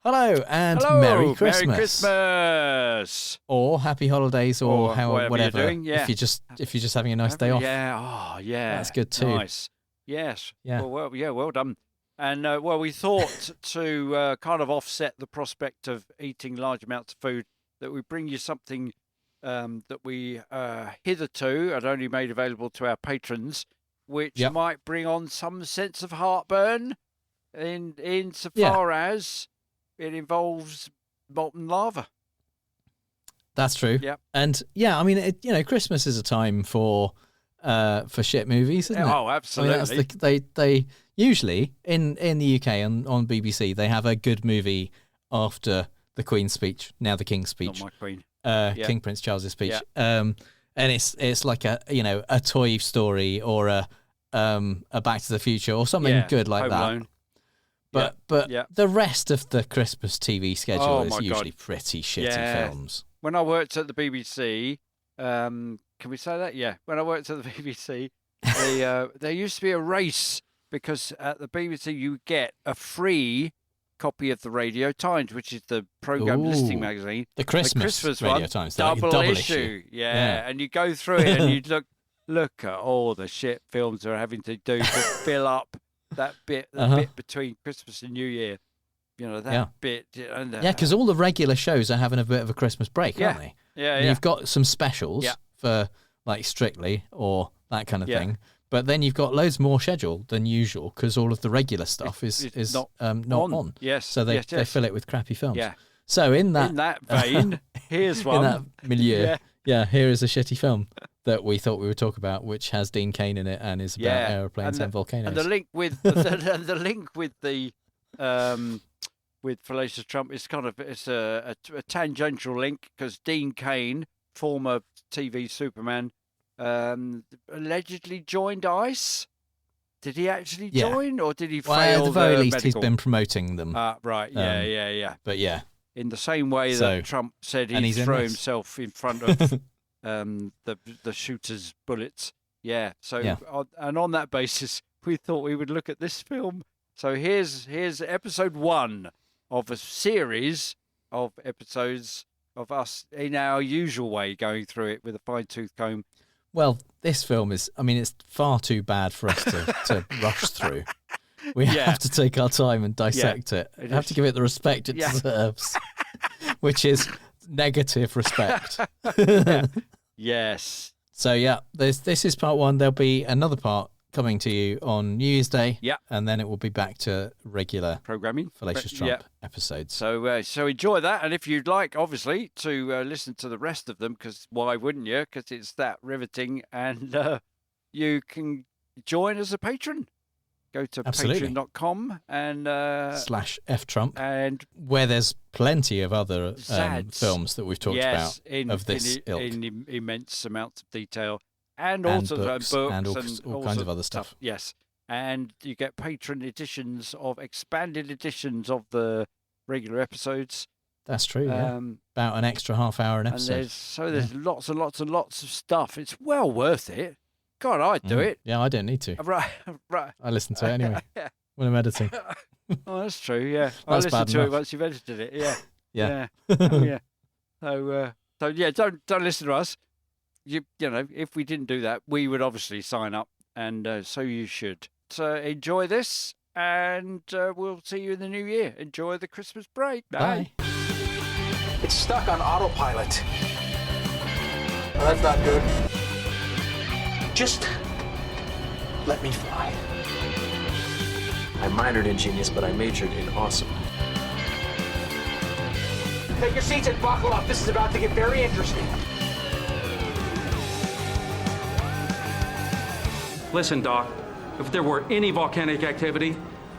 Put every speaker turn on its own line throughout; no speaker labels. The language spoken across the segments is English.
Hello and
Hello,
Merry Christmas.
Merry Christmas.
Or Happy Holidays, or whatever
you're doing. Yeah.
If you're just having a nice day off.
Yeah. Oh, yeah.
That's good too.
Nice. Yes.
Yeah.
Well done. And we thought to kind of offset the prospect of eating large amounts of food, that we bring you something that we hitherto had only made available to our patrons, which might bring on some sense of heartburn insofar as it involves molten lava.
That's true.
Yeah.
And I mean, Christmas is a time for shit movies, isn't it?
Oh, absolutely.
I mean, they usually in the UK on BBC they have a good movie after the Queen's speech, now the King's speech.
Not my Queen.
King Prince Charles's speech.
Yeah.
And it's like a Toy Story or a Back to the Future or something good like
Home
that.
Alone.
But the rest of the Christmas TV schedule is usually pretty shitty films.
When I worked at the BBC, can we say that? Yeah. When I worked at the BBC, there used to be a race, because at the BBC you get a free copy of the Radio Times, which is the programme listing magazine.
The Christmas Radio
one,
Times.
Double issue. Yeah. And you go through it and you look at all the shit films they're having to do to fill up that bit between Christmas and New Year. Bit.
Because all the regular shows are having a bit of a Christmas break, aren't they?
Yeah.
And you've got some specials for like Strictly or that kind of thing. But then you've got loads more scheduled than usual because all of the regular stuff is not on.
Yes.
So they fill it with crappy films.
Yeah.
So in that
vein, here's one.
In that milieu, here is a shitty film that we thought we would talk about, which has Dean Cain in it and is about aeroplanes and volcanoes.
And the link with with Fallacious Trump is it's a tangential link, because Dean Cain, former TV Superman, allegedly joined ICE. Did he actually join, or did he fail?
At the very least,
medical?
he's been promoting them.
Right. Yeah.
But
in the same way that Trump said he'd throw himself in front of the shooter's bullets. Yeah. So and on that basis, we thought we would look at this film. So here's episode 1 of a series of episodes of us in our usual way going through it with a fine-tooth comb.
Well, this film is, it's far too bad for us to rush through. We have to take our time and dissect it. We have to give it the respect it deserves, which is negative respect.
Yes.
So, this is part 1. There'll be another part coming to you on New Year's Day.
Yeah.
And then it will be back to regular
programming,
Fallacious Trump episodes.
So enjoy that. And if you'd like, obviously, to listen to the rest of them, because why wouldn't you? Because it's that riveting. And you can join as a patron. Go to patreon.com and
/FTrump,
and
where there's plenty of other films that we've talked about of this ilk.
In immense amounts of detail. And also books
and all kinds of other stuff.
Yes. And you get patron editions expanded editions of the regular episodes.
That's true, about an extra half hour an episode.
And there's lots and lots and lots of stuff. It's well worth it. God, I'd do it.
Yeah, I don't need to.
Right.
I listen to it anyway when I'm editing.
Oh, that's true, yeah. I listen to it once you've edited it, yeah. So don't listen to us. You know, if we didn't do that, we would obviously sign up, and so you should. So enjoy this, and we'll see you in the new year. Enjoy the Christmas break.
Bye.
It's stuck on autopilot. Well, that's not good. Just let me fly.
I minored in genius, but I majored in awesome.
Take your seats and buckle up. This is about to get very interesting.
Listen, Doc, if there were any volcanic activity,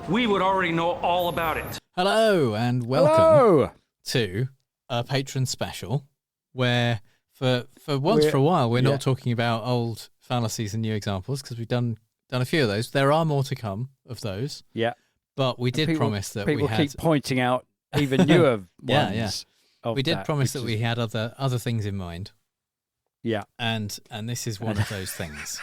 we would already know all about it.
Hello, and welcome to a patron special, where for once for a while we're not talking about old fallacies and new examples, because we've done a few of those. There are more to come of those.
Yeah.
But we did promise that
people
we had...
keep pointing out even newer ones.
Yeah. We did promise that we had other things in mind.
Yeah.
And this is one of those things.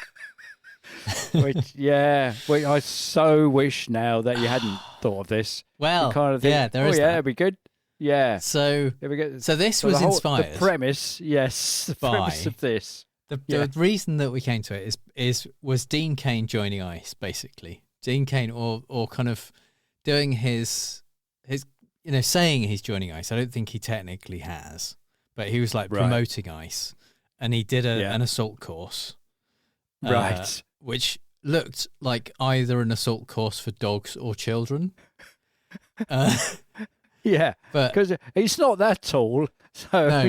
Which I so wish now that you hadn't thought of this.
Well,
You kind of think,
there is that.
that'd be good. Yeah.
So,
There we go.
so this
So
was
the
inspired.
The premise, the premise of this.
The reason that we came to it was Dean Cain joining ICE, basically. Dean Cain, or kind of doing his saying he's joining ICE. I don't think he technically has, but he was like promoting ICE, and he did an assault course,
Right.
which looked like either an assault course for dogs or children.
Yeah,
but
because he's not that tall, so
No.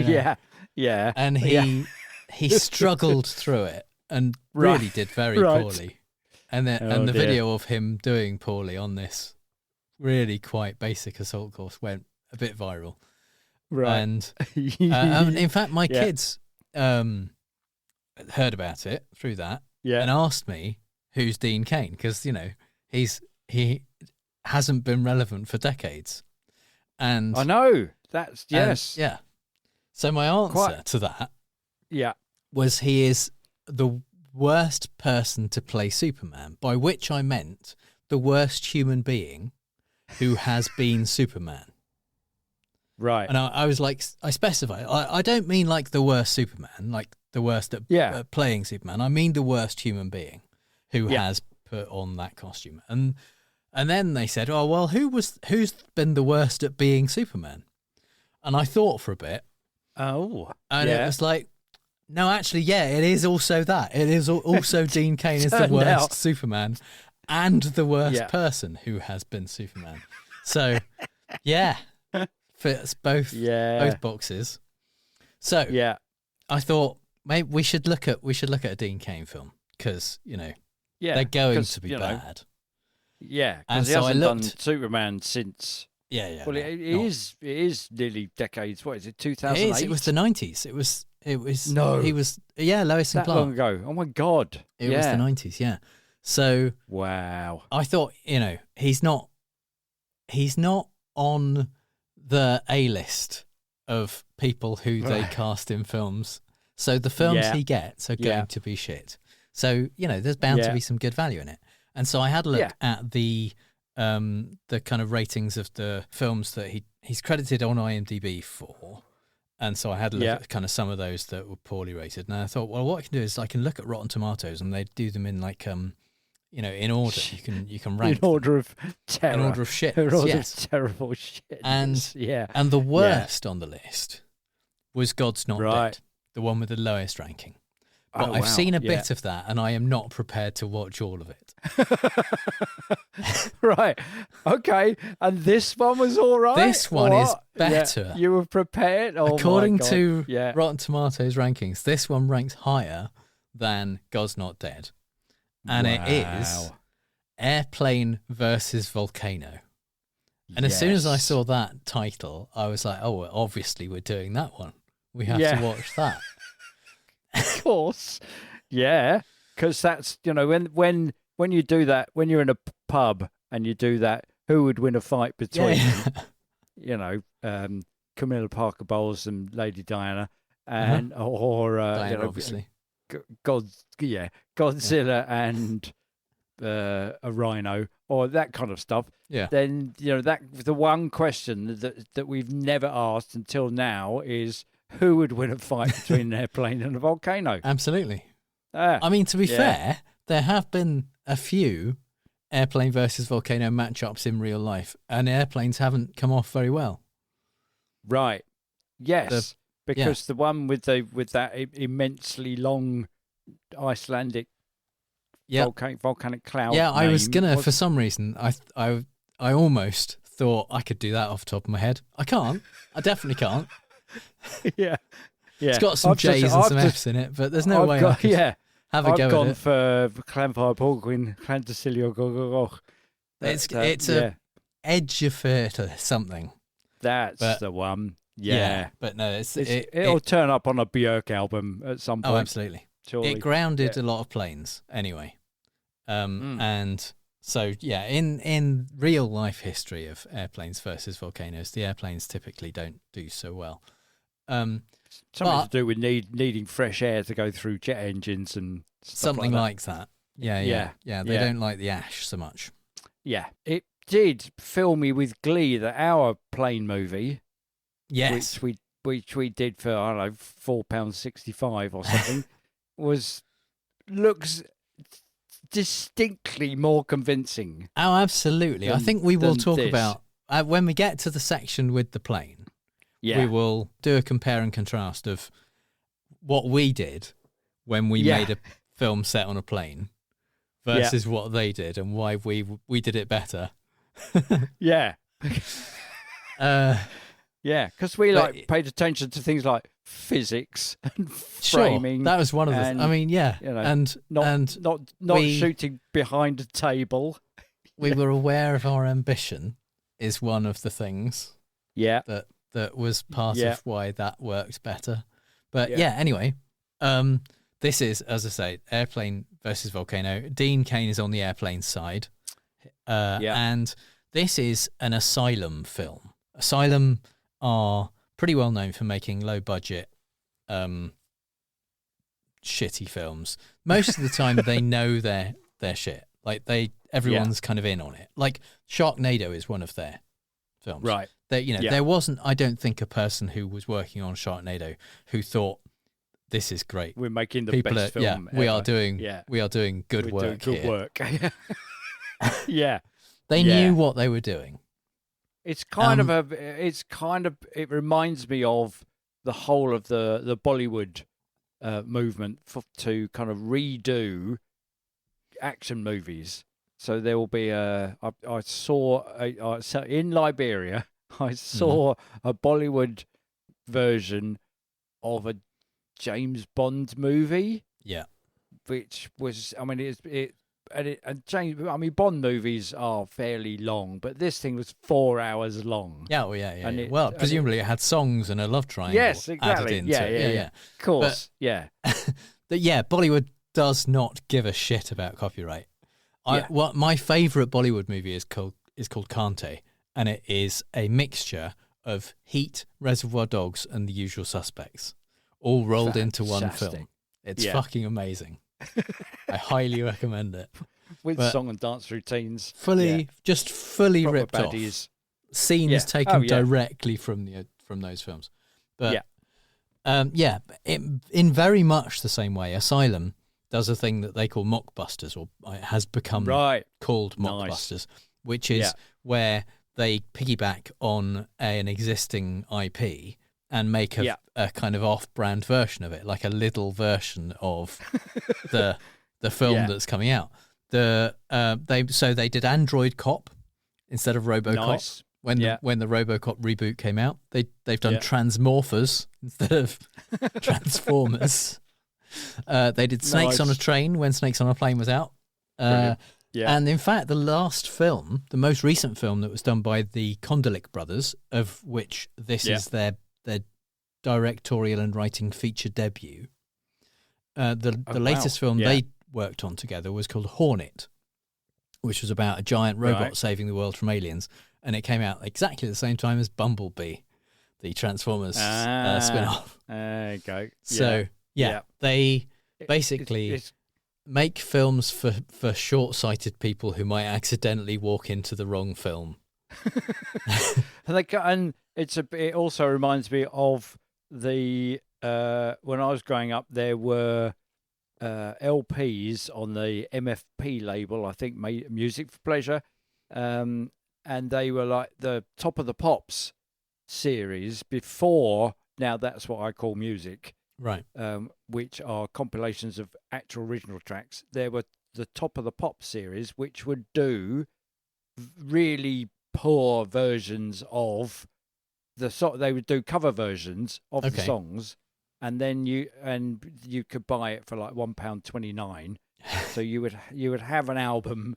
yeah.
And he struggled through it and really did very poorly. And the
dear.
video of him doing poorly on this really quite basic assault course went a bit viral.
Right.
And in fact, my kids heard about it through that and asked me who's Dean Cain, because he hasn't been relevant for decades. And
I know that's yes.
Yeah. So my answer to that was he is the worst person to play Superman, by which I meant the worst human being who has been Superman.
Right.
And I was like, I specify, I don't mean like the worst Superman, like the worst at playing Superman. I mean the worst human being who has put on that costume. And then they said, oh, well, who's been the worst at being Superman? And I thought for a bit.
Oh.
And it was like, no, actually, it is also that. It is also Dean Cain is the worst Superman and the worst person who has been Superman. So, fits both boxes. So, I thought maybe we should look at a Dean Cain film, because they're going to be bad.
Yeah,
and
because he hasn't done Superman since.
Yeah.
Well, it is nearly decades. What is it? 2008.
It was the 90s. It was.
No.
He was. Yeah, Lois and
that
Clark.
long ago. Oh my God.
It was the 90s. Yeah. So
wow.
I thought he's not on the A list of people who they cast in films. So the films he gets are going to be shit. So there's bound to be some good value in it. And so I had a look at the kind of ratings of the films that he's credited on IMDb for. And so I had a look at kind of some of those that were poorly rated. And I thought, well, what I can do is I can look at Rotten Tomatoes, and they do them in like in order. You can rank
in order of terror.
In order of shit.
In order of terrible shit.
And the worst on the list was God's Not Dead, the one with the lowest ranking. But I've seen a bit of that, and I am not prepared to watch all of it.
Right. Okay. And this one was all right?
This one is better.
Yeah. You were prepared? Oh,
according to Rotten Tomatoes rankings, this one ranks higher than God's Not Dead. And it is Airplane versus Volcano. And as soon as I saw that title, I was like, oh, well, obviously we're doing that one. We have to watch that.
Of course, because that's when you do that, when you're in a pub and you do that, who would win a fight between Camilla Parker Bowles and Lady Diana, and or
Diana, obviously
Godzilla and a rhino, or that kind of stuff.
Yeah.
Then that the one question that we've never asked until now is, who would win a fight between an airplane and a volcano?
Absolutely. I mean, to be fair, there have been a few airplane versus volcano matchups in real life, and airplanes haven't come off very well.
Right. Yes, because the one with that immensely long Icelandic volcanic cloud.
Yeah, I was gonna for some reason. I almost thought I could do that off the top of my head. I can't. I definitely can't.
Yeah.
It's got some J's and some F's in it, but there's no way I could have a go at it.
I've gone for Clanfire Porquin, Clanticilio Gogogoch.
It's a Edgeferta something.
That's the one. Yeah.
But no,
it'll turn up on a Björk album at some point.
Oh, absolutely.
Surely.
It grounded a lot of planes anyway. And so, in real life history of airplanes versus volcanoes, the airplanes typically don't do so well.
Something to do with needing fresh air to go through jet engines and stuff
something like that. Yeah. They don't like the ash so much.
Yeah, it did fill me with glee that our plane movie,
Yes,
which we did for, I don't know, £4.65 or something, looks distinctly more convincing.
Oh, absolutely. I think we will talk about when we get to the section with the plane.
Yeah,
we will do a compare and contrast of what we did when we made a film set on a plane versus what they did and why we did it better.
Yeah. Yeah, because we paid attention to things like physics and framing.
Sure, that was one of the. I mean, yeah, and
not shooting behind a table.
We were aware of our ambition is one of the things.
Yeah,
that was part of why that worked better. But anyway, this is, as I say, Airplane versus Volcano. Dean Cain is on the airplane side, and this is an asylum film. Asylum are pretty well known for making low budget shitty films. Most of the time they know their shit. Like everyone's kind of in on it. Like Sharknado is one of their films.
Right.
There wasn't, I don't think, a person who was working on Sharknado who thought this is great.
We're making the best film ever.
We are doing good work.
Doing good work. Yeah.
They knew what they were doing.
It's it reminds me of the whole of the Bollywood movement to kind of redo action movies. So there will be in Liberia, I saw a Bollywood version of a James Bond movie.
Yeah.
Which was, I mean, Bond movies are fairly long, but this thing was 4 hours long.
Yeah, well, presumably it had songs and a love triangle.
Yes, exactly.
Added into it.
Yeah. Of course,
Bollywood does not give a shit about copyright. My favourite Bollywood movie is called Kante, and it is a mixture of Heat, Reservoir Dogs, and The Usual Suspects, all rolled into one film. It's fucking amazing. I highly recommend it.
With song and dance routines.
Fully
proper
ripped
baddies.
off. Scenes taken directly from those films. But in very much the same way, Asylum does a thing that they call mockbusters, or it has become called mockbusters, which is where they piggyback on an existing IP and make a kind of off-brand version of it, like a little version of the film that's coming out. They did Android Cop instead of RoboCop.
Nice.
When the RoboCop reboot came out, they've done Transmorphers instead of Transformers. They did Snakes on a Train when Snakes on a Plane was out. And in fact, the most recent film that was done by the Kondelik brothers, of which this is their directorial and writing feature debut. The latest film they worked on together was called Hornet, which was about a giant robot saving the world from aliens, and it came out exactly the same time as Bumblebee, the Transformers spin-off.
There you go.
So they basically make films for short-sighted people who might accidentally walk into the wrong film.
And it also reminds me of the when I was growing up, there were LPs on the MFP label, I think, Music for Pleasure, and they were like the Top of the Pops series before. Now that's what I call music,
right?
Which are compilations of actual original tracks. There were the Top of the Pops series, which would do really poor versions of they would do cover versions of the songs, and then you could buy it for like £1.29. So you would have an album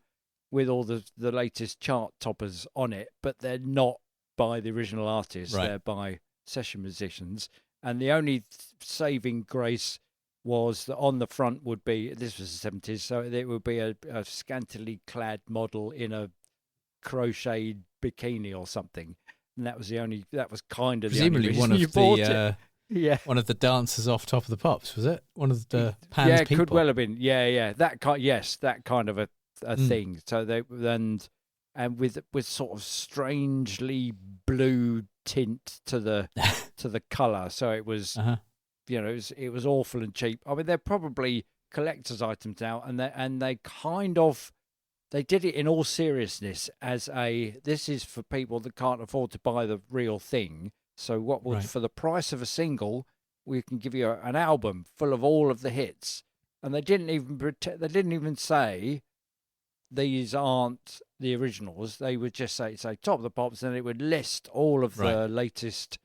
with all the latest chart toppers on it, but they're not by the original artists. They're by session musicians. And the only saving grace was that on the front would be, this was the 70s, so it would be a scantily clad model in a crocheted bikini or something. And that was kind of
presumably
the only
one
reason
of
you bought it. Yeah.
one of the dancers off Top of the Pops, was it? One of the Pan's people.
Could well have been. Yeah. That kind of a thing. So they and with sort of strangely blue tint to the colour. So it was it was awful and cheap. I mean, they're probably collector's items now, and they kind of they did it in all seriousness as this is for people that can't afford to buy the real thing. So what was for the price of a single, we can give you an album full of all of the hits. And they didn't even say these aren't the originals. They would just say Top of the Pops, and it would list all of the latest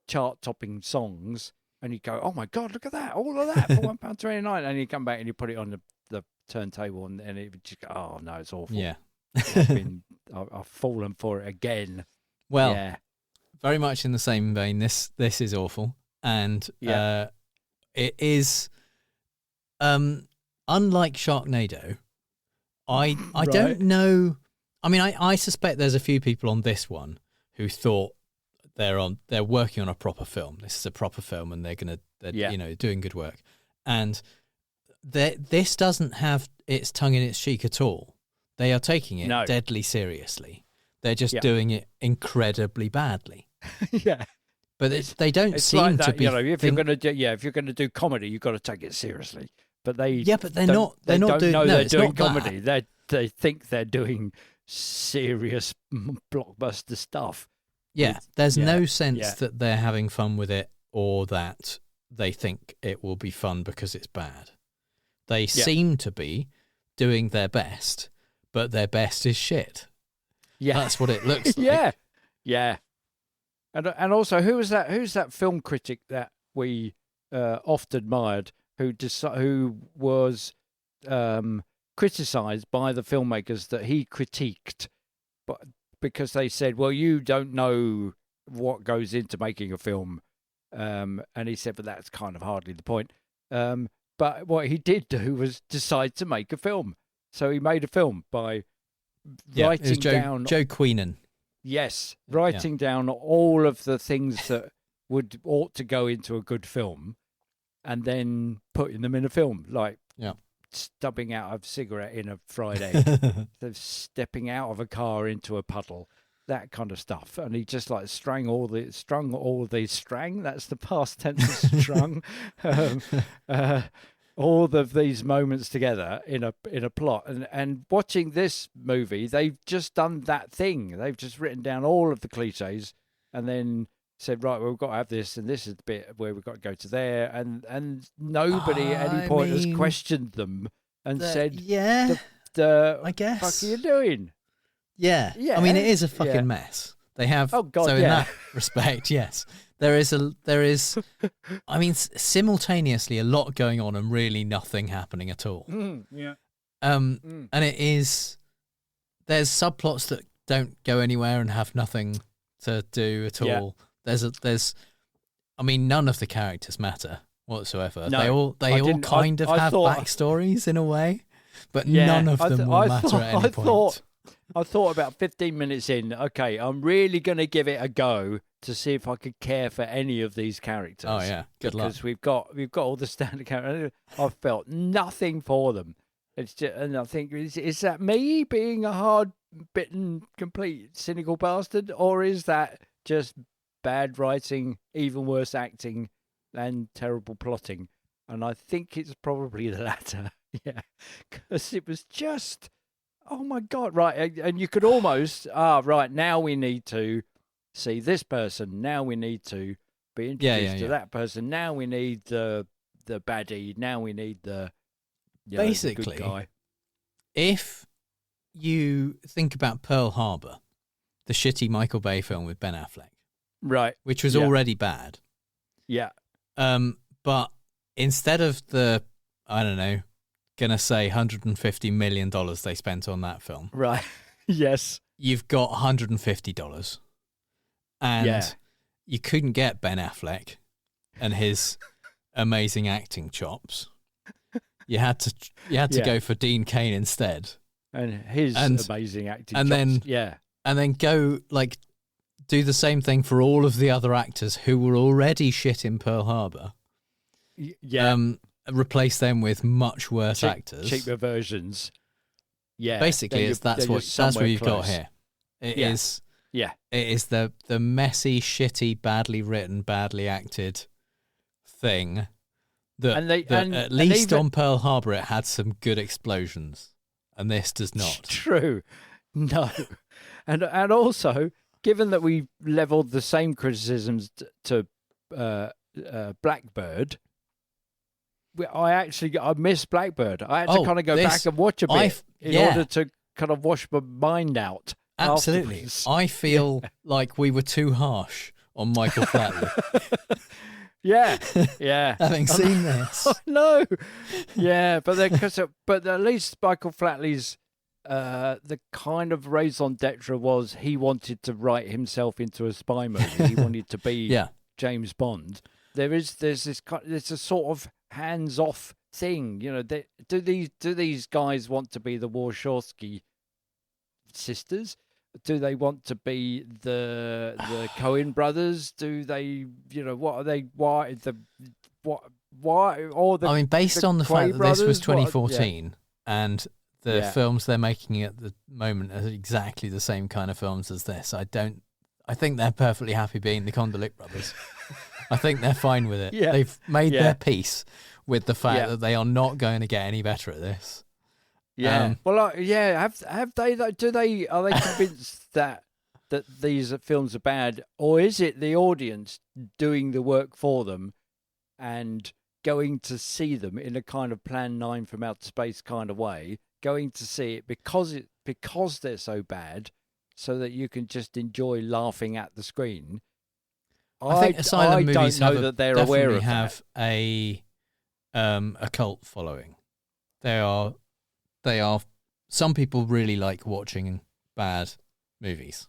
chart-topping songs. And you go, oh my God, look at that, all of that for £1.29. And you come back and you put it on the turntable, and it would just go, oh no, it's awful.
Yeah.
I've fallen for it again.
Well,
yeah.
Very much in the same vein. This is awful, and it is. Unlike Sharknado, I don't know. I mean, I suspect there's a few people on this one who thought they're working on a proper film. This is a proper film, and they're doing good work. And this doesn't have its tongue in its cheek at all. They are taking it deadly seriously. They're just doing it incredibly badly.
Yeah,
but they don't seem
like that,
to be.
If you're going to do comedy, you've got to take it seriously. But they're
not. They're not doing. No,
they're doing
not
comedy.
That.
They think they're doing serious blockbuster stuff.
Yeah, there's no sense that they're having fun with it, or that they think it will be fun because it's bad. They seem to be doing their best, but their best is shit. Yeah, that's what it looks like.
Yeah. And also, who's that film critic that we oft admired, who was criticised by the filmmakers that he critiqued, but because they said, well, you don't know what goes into making a film, and he said, but that's kind of hardly the point. But what he did do was decide to make a film. So he made a film by writing down
Joe Queenan.
Yes, writing down all of the things that ought to go into a good film, and then putting them in a film, like stubbing out a cigarette in a fried egg, stepping out of a car into a puddle, that kind of stuff. And he just like strung all these, that's the past tense of strung, all of these moments together in a plot. And watching this movie, they've just done that thing. They've just written down all of the cliches and then said, right, well, we've got to have this, and this is the bit where we've got to go to there, and nobody at any point has questioned them and said,
I guess,
what the fuck are you doing?
Yeah. I mean, it is a fucking mess. They have, in that respect, yes. There is, I mean, simultaneously a lot going on and really nothing happening at all.
And
it is, there's subplots that don't go anywhere and have nothing to do at all. I mean, none of the characters matter whatsoever.
No,
they all kind of have backstories in a way, but none of them will matter at any point.
I thought about 15 minutes in, okay, I'm really going to give it a go to see if I could care for any of these characters.
Oh yeah, good luck.
Because we've got all the standard characters. I felt nothing for them. It's just, and I think, is that me being a hard-bitten, complete, cynical bastard, or is that just bad writing, even worse acting, and terrible plotting? And I think it's probably the latter. Yeah, because it was just, oh my God, right. And you could almost, right, now we need to see this person. Now we need to be introduced to that person. Now we need the baddie. Now we need the
basically
the good guy.
If you think about Pearl Harbor, the shitty Michael Bay film with Ben Affleck,
right,
which was already bad.
Yeah.
But instead of the, I don't know, gonna say $150 million they spent on that film,
right? Yes,
you've got $150, and you couldn't get Ben Affleck and his amazing acting chops. You had to go for Dean Cain instead,
and his amazing acting
and
chops.
then go like do the same thing for all of the other actors who were already shit in Pearl Harbor.
Yeah.
Replace them with much worse actors.
Cheaper versions. Yeah.
Basically, that's what you've got here. It is the messy, shitty, badly written, badly acted thing that, at least on Pearl Harbor it had some good explosions, and this does not.
True. No. And also, given that we leveled the same criticisms to Blackbird, I missed Blackbird. I had to kind of go back and watch a bit in order to kind of wash my mind out.
Absolutely.
Afterwards.
I feel like we were too harsh on Michael Flatley.
Yeah.
Having seen this.
Oh, no. Yeah, but at least Michael Flatley's the kind of raison d'etre was he wanted to write himself into a spy movie. He wanted to be James Bond. There's a sort of hands-off thing, do these guys want to be the Wachowski sisters? Do they want to be the Coen brothers? Do they, what are they? Why or the?
I mean, based on the fact that this was 2014 and the films they're making at the moment are exactly the same kind of films as this, I think they're perfectly happy being the Condolit brothers. I think they're fine with it. Yeah. They've made their peace with the fact that they are not going to get any better at this.
Yeah. Have they? Are they convinced that these films are bad, or is it the audience doing the work for them and going to see them in a kind of Plan 9 from outer space kind of way, going to see it because they're so bad, so that you can just enjoy laughing at the screen?
I think Asylum movies
don't know that they're aware of
have a cult following. They are. Some people really like watching bad movies.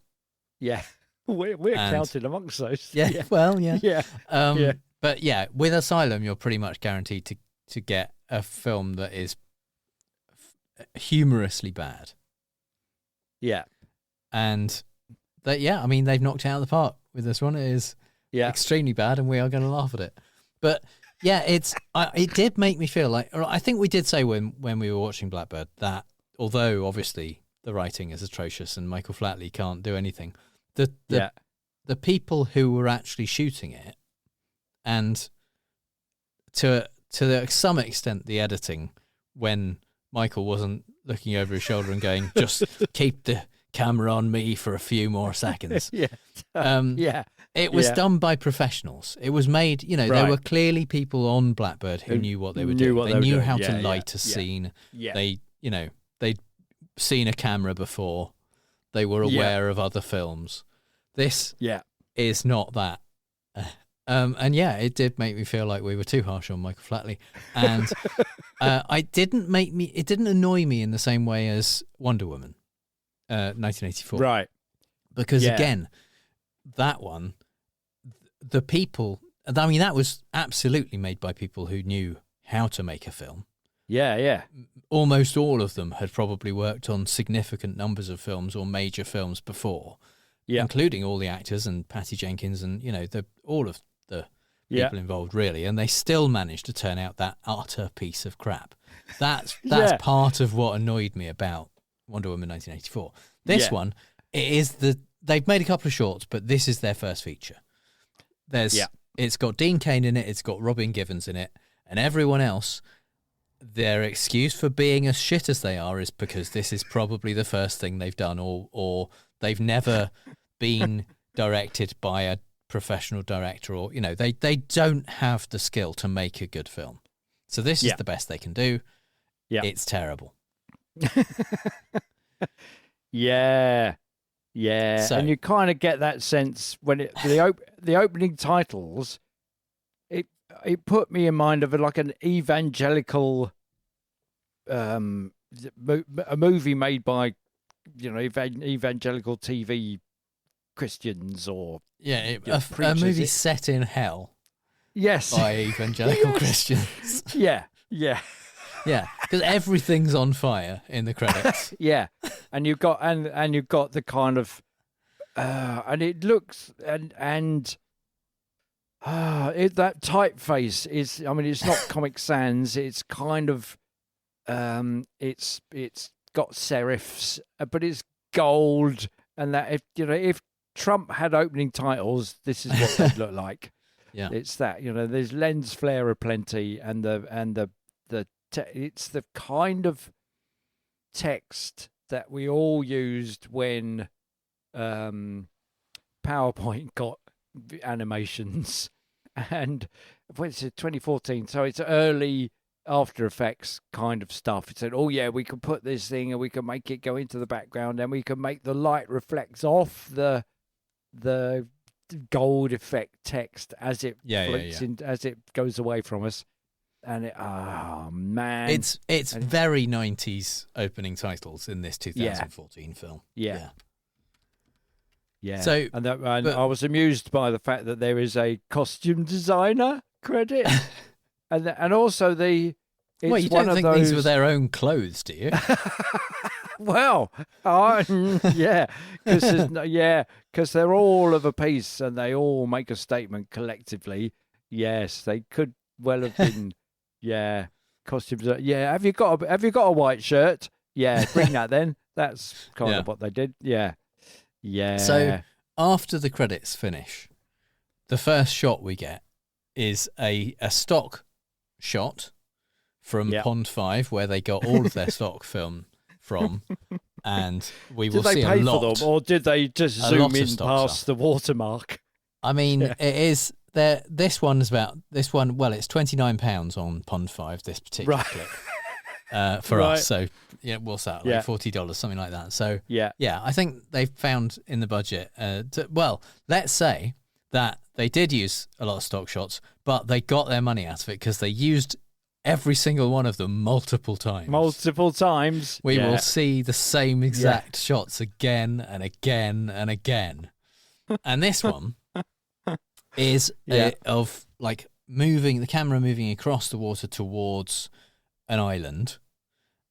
Yeah, we're counted amongst those.
Yeah. Well, yeah.
Yeah.
But yeah, with Asylum, you're pretty much guaranteed to get a film that is humorously bad.
Yeah.
And I mean, they've knocked it out of the park with this one. It is extremely bad, and we are going to laugh at it. But yeah, it did make me feel like, I think we did say when we were watching Blackbird that although obviously the writing is atrocious and Michael Flatley can't do anything, the people who were actually shooting it, and to some extent the editing, when Michael wasn't looking over his shoulder and going, just keep the camera on me for a few more seconds. It was done by professionals. It was made, there were clearly people on Blackbird who knew what they were doing. They knew how to light a scene.
Yeah.
They'd seen a camera before. They were aware of other films. This is not that. And it did make me feel like we were too harsh on Michael Flatley. And it didn't annoy me in the same way as Wonder Woman, 1984.
Right.
Because again, that one, the people, I mean, that was absolutely made by people who knew how to make a film.
Yeah.
Almost all of them had probably worked on significant numbers of films or major films before, including all the actors and Patty Jenkins and, all of the people involved, really. And they still managed to turn out that utter piece of crap. That's part of what annoyed me about Wonder Woman 1984. This one, they've made a couple of shorts, but this is their first feature. It's got Dean Cain in it, it's got Robin Givens in it, and everyone else, their excuse for being as shit as they are is because this is probably the first thing they've done, or they've never been directed by a professional director, or they don't have the skill to make a good film. So this is the best they can do. It's terrible. So,
and you kind of get that sense when the opening titles. It put me in mind of like an evangelical, a movie made by, evangelical TV Christians, or
a movie set in hell.
Yes,
by evangelical Christians.
Yeah,
because everything's on fire in the credits.
And you've got the kind of and it looks and that typeface is. I mean, it's not Comic Sans. It's kind of it's got serifs, but it's gold, and that if Trump had opening titles, this is what they'd look like.
Yeah,
it's that there's lens flare aplenty, and it's the kind of text that we all used when PowerPoint got animations, and what's it, 2014? So it's early After Effects kind of stuff. It said, "Oh yeah, we can put this thing, and we can make it go into the background, and we can make the light reflects off the gold effect text as it floats in, as it goes away from us." And oh man,
it's very 90s opening titles in this 2014 film.
Yeah.
So,
and I was amused by the fact that there is a costume designer credit, and also you
don't think these were their own clothes, do you?
Well, yeah, because they're all of a piece and they all make a statement collectively. Yes, they could well have been. Yeah, costumes. Yeah, have you got a white shirt? Yeah, bring that then. That's kind of what they did. Yeah.
So after the credits finish, the first shot we get is a stock shot from Pond 5, where they got all of their stock film from, and we will see a lot. Did they pay for them,
or did they just zoom in past the watermark?
I mean, it is there. This one. Well, it's £29 on Pond 5. This particular clip for us. So what's that? Like $40, something like that. So yeah, I think they've found in the budget. Let's say that they did use a lot of stock shots, but they got their money out of it because they used every single one of them multiple times. We will see the same exact shots again and again and again. And this one is of like the camera moving across the water towards an island.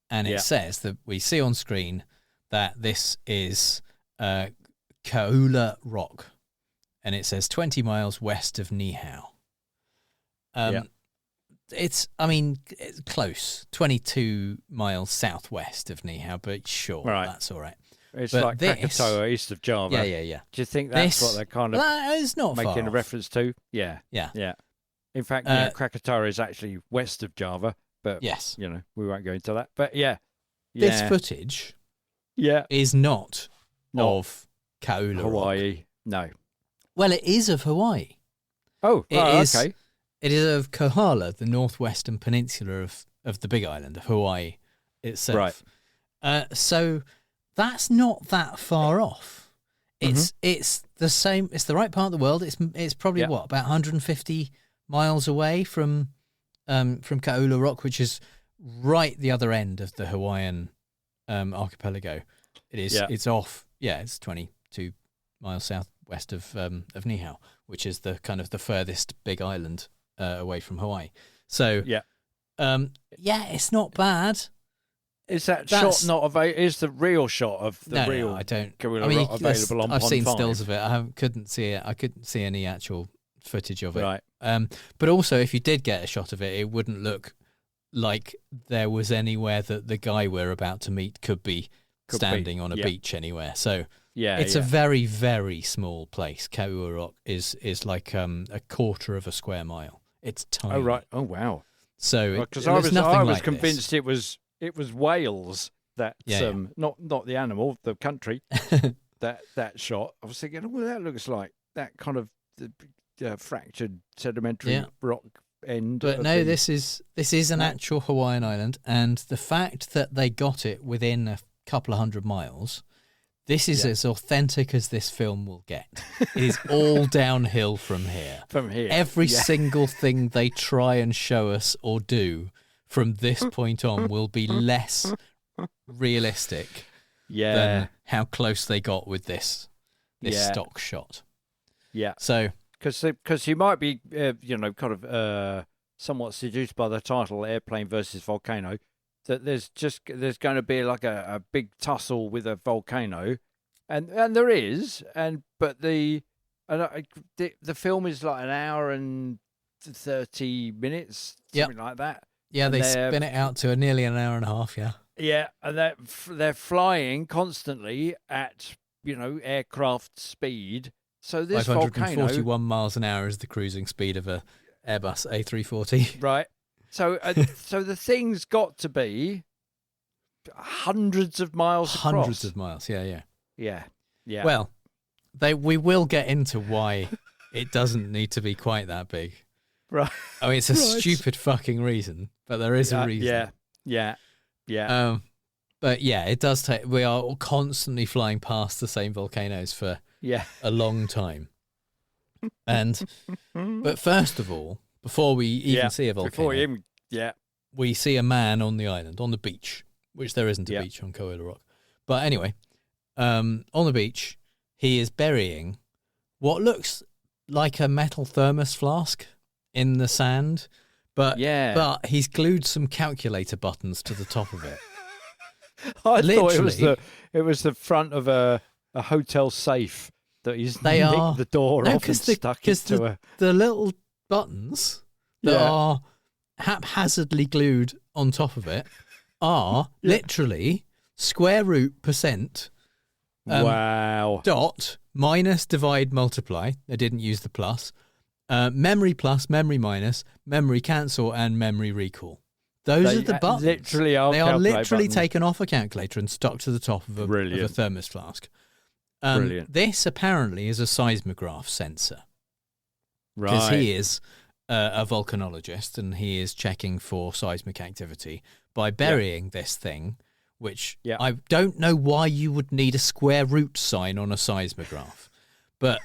And it says that we see on screen that this is Kaula Rock. And it says 20 miles west of Nihao. It's close, 22 miles southwest of Nihao, but sure, that's all right.
It's like Krakatoa, east of Java.
Yeah.
Do you think that's what they're kind of making a reference to? Yeah. In fact, Krakatoa is actually west of Java, but we won't go into that. But
this footage is not of Kaula
Hawaii.
Rock.
No.
Well, it is of Hawaii.
Oh, okay.
It is of Kohala, the northwestern peninsula of the Big Island of Hawaii itself. Right. So that's not that far off. It's the same. It's the right part of the world. It's probably about 150 miles away from Kaula Rock, which is right the other end of the Hawaiian archipelago. It is. Yeah. It's off. Yeah, it's 22 miles southwest of Nihao, which is the kind of the furthest big island away from Hawaii. So it's not bad.
Is that shot not available? Is the real shot of the real?
No, I don't.
Rock available on
I've
Pond
seen
5?
Stills of it. I couldn't see it. I couldn't see any actual footage of it.
Right.
But also, if you did get a shot of it, it wouldn't look like there was anywhere that the guy we're about to meet could be standing on a beach anywhere. So it's a very, very small place. Kaua Rock is like a quarter of a square mile. It's tiny.
Oh right. Oh wow.
So
because I was convinced it was whales that not the animal, the country that shot. I was thinking, well, that looks like that kind of fractured sedimentary rock end.
But no, this is an actual Hawaiian island, and the fact that they got it within a couple of 100 miles, this is as authentic as this film will get. It is all downhill from here. Every single thing they try and show us or do from this point on will be less realistic than how close they got with this stock shot. Yeah. So,
because you might be, somewhat seduced by the title "Airplane versus Volcano," that there's going to be like a big tussle with a volcano, and there is, but the film is like an hour and 30 minutes, something like that.
Yeah,
and
they spin it out to nearly an hour and a half. Yeah.
Yeah, and they're flying constantly at aircraft speed. So this
541
volcano,
miles an hour is the cruising speed of a Airbus A340.
right? So so the thing's got to be hundreds of miles across.
Hundreds of miles. Yeah.
Yeah.
Well, we will get into why it doesn't need to be quite that big.
Right.
I mean, it's a stupid fucking reason, but there is a reason.
Yeah.
But yeah, it does take. We are constantly flying past the same volcanoes for a long time. But first of all, before we even see a volcano, we see a man on the island, on the beach, which there isn't a beach on Koala Rock. But anyway, on the beach, he is burying what looks like a metal thermos flask in the sand, but he's glued some calculator buttons to the top of it.
I thought it was the front of a hotel safe that he's nicked the door off and stuck into
the little buttons that are haphazardly glued on top of it are literally square root %.
Wow.
Dot, minus, divide, multiply. They didn't use the plus. Memory plus, memory minus, memory cancel, and memory recall. Those are the buttons.
Literally
they are literally
buttons.
Taken off a calculator and stuck to the top of a thermos flask.
Brilliant.
This apparently is a seismograph sensor.
Right.
Because he is a volcanologist and he is checking for seismic activity by burying this thing, which I don't know why you would need a square root sign on a seismograph. But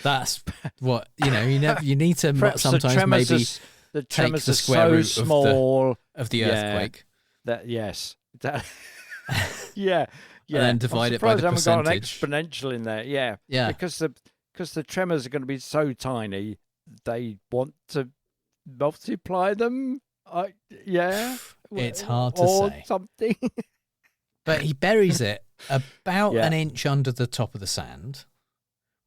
that's what, you need to
Perhaps
sometimes maybe...
The
take
tremors
the
are
square
so
root
small
of the earthquake.
And
then divide it by the percentage.
I haven't got an exponential in there. Yeah. Because the tremors are going to be so tiny, they want to multiply them.
It's hard to
or
say.
Something.
But he buries it about an inch under the top of the sand,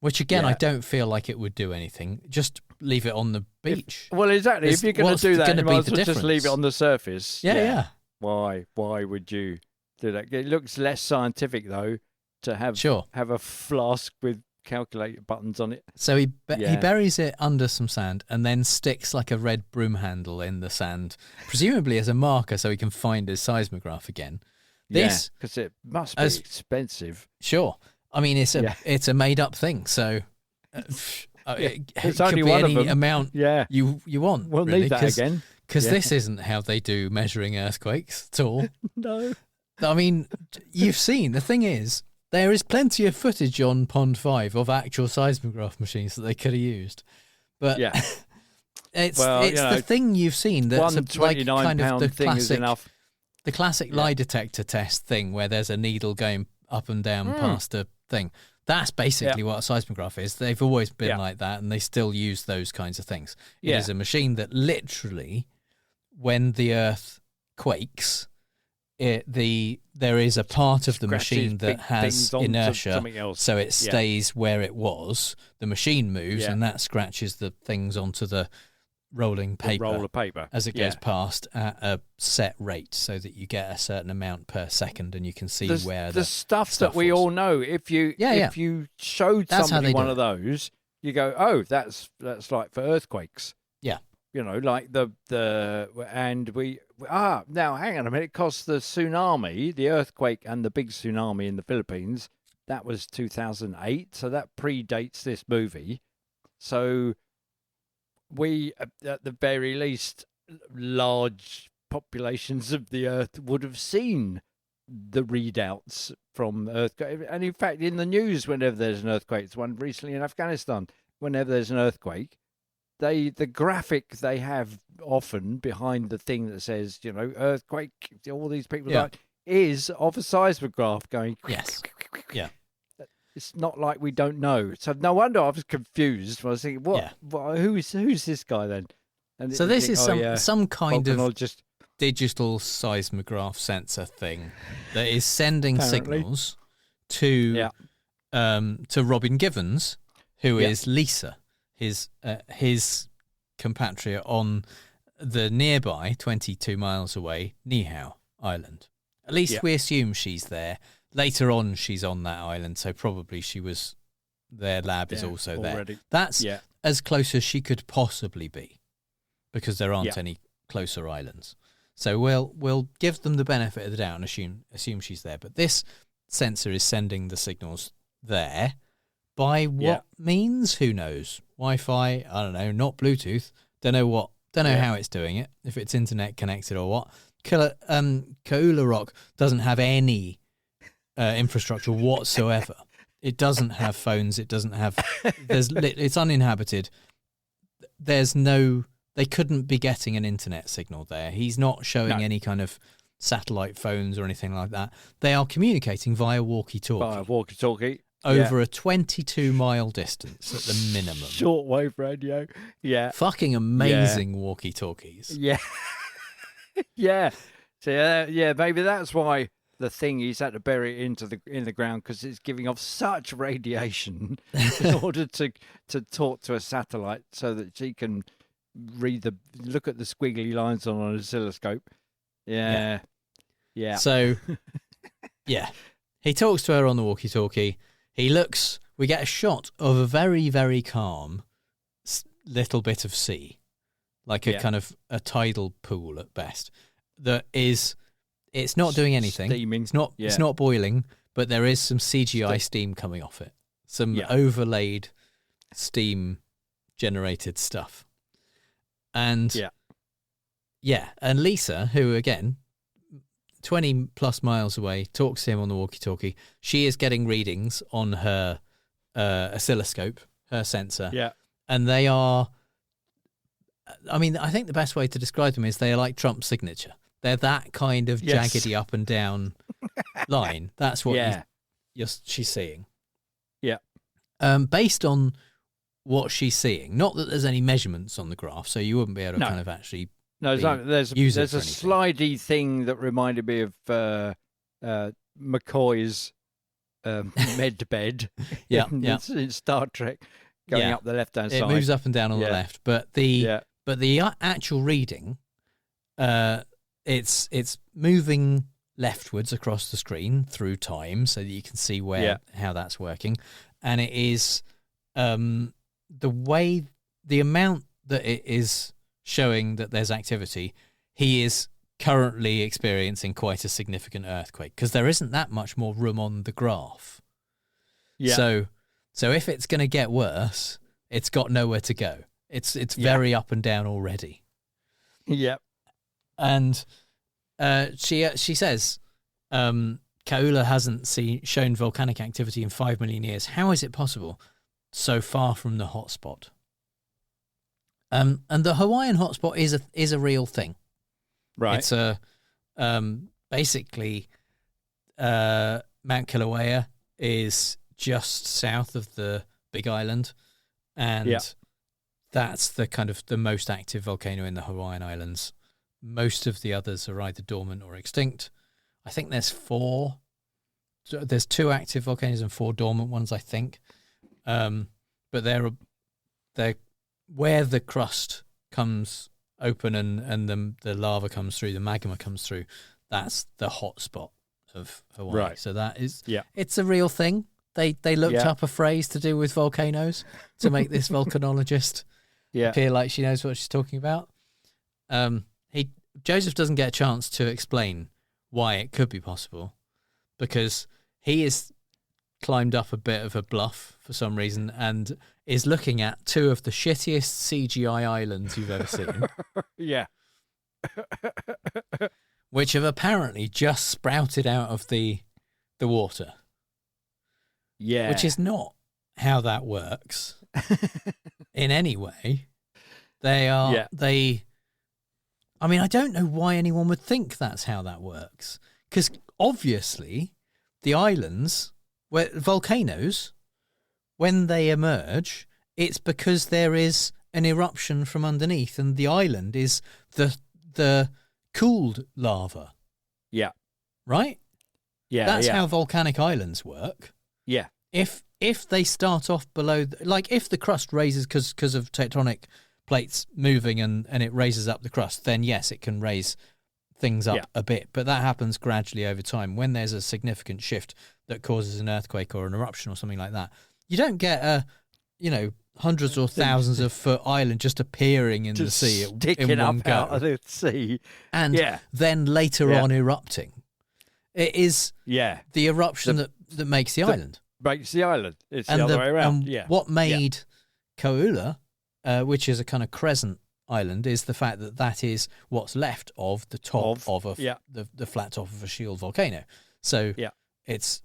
which again I don't feel like it would do anything. Just leave it on the beach.
Exactly. If you're going to do that, you might as well just leave it on the surface.
Yeah.
Why would you do that? It looks less scientific though to have a flask with calculator buttons on it.
So he buries it under some sand and then sticks like a red broom handle in the sand, presumably as a marker so he can find his seismograph again. This
because it must be expensive.
Sure. I mean, it's a made up thing, so it
it's
could
only
be
one
any
of them.
amount you want.
We'll
really,
need that again.
Because this isn't how they do measuring earthquakes at all.
No.
I mean, you've seen, the thing is, there is plenty of footage on Pond 5 of actual seismograph machines that they could have used. But it's the thing you've seen that's like kind of the
thing
classic,
is enough.
The classic lie detector test thing where there's a needle going up and down past a thing. That's basically what a seismograph is. They've always been like that, and they still use those kinds of things. It is a machine that literally, when the Earth quakes, there is a part of the machine that has inertia, so it stays where it was. The machine moves, and that scratches the things onto the rolling paper,
roll of paper
as it goes past at a set rate, so that you get a certain amount per second, and you can see where the
stuff that we all know. If you showed somebody one of those, you go, oh, that's like for earthquakes.
Yeah,
like now hang on a minute, because the tsunami, the earthquake, and the big tsunami in the Philippines, that was 2008, so that predates this movie. So we, at the very least, large populations of the Earth would have seen the readouts from earthquake. And in fact, in the news, whenever there's an earthquake, it's one recently in Afghanistan, whenever there's an earthquake, the graphic they have often behind the thing that says, earthquake, all these people died, is of a seismograph going.
Yes. Yeah.
It's not like we don't know. So no wonder I was confused when I was thinking, who's this guy then? And
so this is some kind of
just
digital seismograph sensor thing that is sending signals to Robin Givens, who is Lisa, his compatriot on the nearby 22 miles away Niihau Island. At least we assume she's there. Later on, she's on that island, so probably she was. Their lab is also already there. That's as close as she could possibly be, because there aren't any closer islands. So we'll give them the benefit of the doubt and assume she's there. But this sensor is sending the signals there. By what means? Who knows? Wi-Fi? I don't know. Not Bluetooth. Don't know how it's doing it. If it's internet connected or what. Kaula Rock doesn't have any infrastructure whatsoever. It doesn't have phones. It doesn't have. It's uninhabited. They couldn't be getting an internet signal there. He's not showing any kind of satellite phones or anything like that. They are communicating via walkie-talkie. Over a 22-mile distance at the minimum.
Shortwave radio. Yeah.
Fucking amazing walkie-talkies.
Yeah. Yeah. So, maybe that's why the thing he's had to bury it in the ground, because it's giving off such radiation in order to talk to a satellite so that she can look at the squiggly lines on an oscilloscope. Yeah.
So, he talks to her on the walkie-talkie. We get a shot of a very, very calm little bit of sea, like a kind of a tidal pool at best. It's not doing anything.
Steaming.
It's not boiling, but there is some CGI steam coming off it. Some overlaid steam generated stuff. And and Lisa, who again 20 plus miles away, talks to him on the walkie-talkie. She is getting readings on her oscilloscope, her sensor. Yeah. And they are, I mean, I think the best way to describe them is they are like Trump's signature. They're that kind of jaggedy up and down line. That's what she's seeing. Yeah. Based on what she's seeing, not that there's any measurements on the graph, so you wouldn't be able to kind of actually...
No, there's a slidey thing that reminded me of McCoy's med bed in Star Trek, going up the left-hand side.
It moves up and down on the left, but the actual reading, it's moving leftwards across the screen through time, so that you can see how that's working, and it is the amount that it is showing that there's activity. He is currently experiencing quite a significant earthquake, because there isn't that much more room on the graph. Yeah. So if it's going to get worse, it's got nowhere to go. It's very up and down already.
Yep.
And she says, Kaula hasn't shown volcanic activity in 5 million years. How is it possible so far from the hotspot? And the Hawaiian hotspot is a real thing, right? It's basically Mount Kilauea is just south of the Big Island, and that's the kind of the most active volcano in the Hawaiian Islands. Most of the others are either dormant or extinct. I think there's 4. There's 2 active volcanoes and 4 dormant ones, I think. But they're where the crust comes open and the lava comes through, the magma comes through, that's the hot spot of Hawaii. Right. So that is, it's a real thing. They looked up a phrase to do with volcanoes to make this volcanologist appear like she knows what she's talking about. Joseph doesn't get a chance to explain why it could be possible, because he is climbed up a bit of a bluff for some reason and is looking at 2 of the shittiest CGI islands you've ever seen.
Yeah.
Which have apparently just sprouted out of the water.
Yeah.
Which is not how that works in any way. I mean, I don't know why anyone would think that's how that works. Because obviously the islands, where volcanoes, when they emerge, it's because there is an eruption from underneath, and the island is the cooled lava.
Yeah.
Right? That's how volcanic islands work.
Yeah.
If they start off below, like if the crust raises because of tectonic plates moving and it raises up the crust, then yes, it can raise things up a bit. But that happens gradually over time. When there's a significant shift that causes an earthquake or an eruption or something like that, you don't get hundreds or thousands of foot island just appeering in the sea in one go.
Out of the sea.
And then later on erupting. It is the eruption that makes the island.
Breaks the island. It's the other way around.
What made Koula, which is a kind of crescent island, is the fact that is what's left of the top of the flat top of a shield volcano. So it's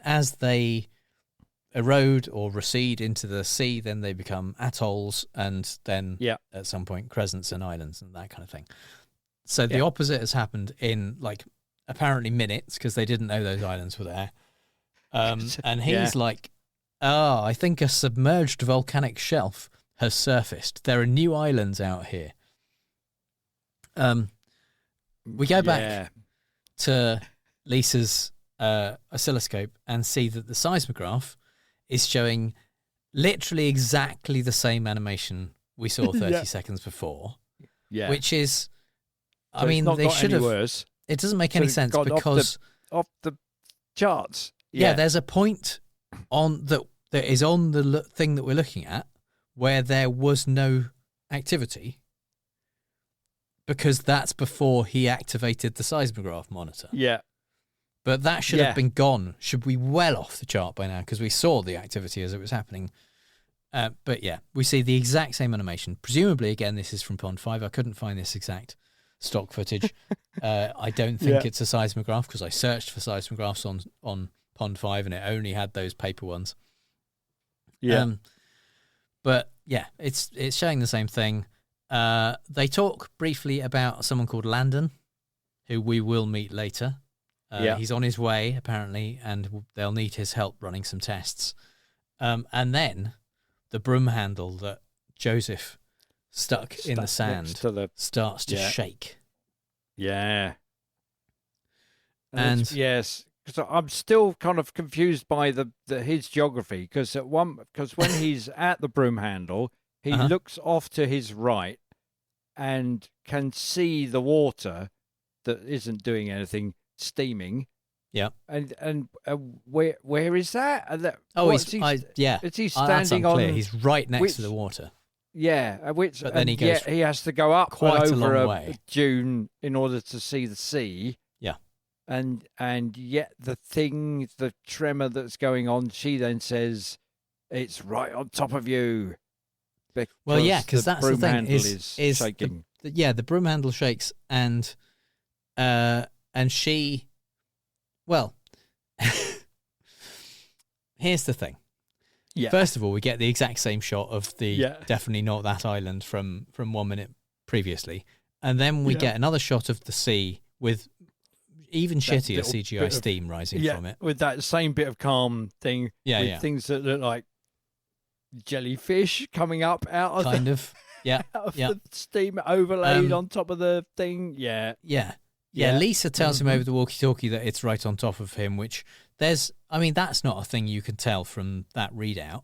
as they erode or recede into the sea, then they become atolls, and then at some point crescents and islands and that kind of thing. So the opposite has happened in apparently minutes, because they didn't know those islands were there. And he's like, I think a submerged volcanic shelf has surfaced. There are new islands out here. We go back to Lisa's oscilloscope and see that the seismograph is showing literally exactly the same animation we saw 30 seconds before. Yeah. Which is,
so they should have. Worse.
It doesn't make any sense because
off the charts.
Yeah, there's a point on that is on the thing that we're looking at where there was no activity, because that's before he activated the seismograph monitor.
Yeah.
But that should have been gone. Should be well off the chart by now, because we saw the activity as it was happening. But we see the exact same animation. Presumably, again, this is from Pond 5. I couldn't find this exact stock footage. I don't think it's a seismograph, because I searched for seismographs on Pond 5 and it only had those paper ones. Yeah. But it's showing the same thing. They talk briefly about someone called Landon, who we will meet later. He's on his way, apparently, and they'll need his help running some tests. And then the broom handle that Joseph stuck in the sand starts to shake.
Yeah. And yes, because I'm still kind of confused by his geography, because when he's at the broom handle, he looks off to his right and can see the water that isn't doing anything, steaming.
Yeah.
And where is that?
Is he
standing on?
He's right next to the water.
Yeah,
but then he
has to go up
quite
over
a long way.
dune in order to see the sea.
Yeah.
And yet the tremor that's going on, she then says, it's right on top of you.
Because that's the thing is
shaking.
The broom handle shakes, and she, here's the thing. Yeah. First of all, we get the exact same shot of the definitely not that island from 1 minute previously, and then we get another shot of the sea with even shittier CGI steam rising from it,
with that same bit of calm thing. With things that look like jellyfish coming up out of the steam overlaid on top of the thing.
Lisa tells him over the walkie-talkie that it's right on top of him, which that's not a thing you can tell from that readout.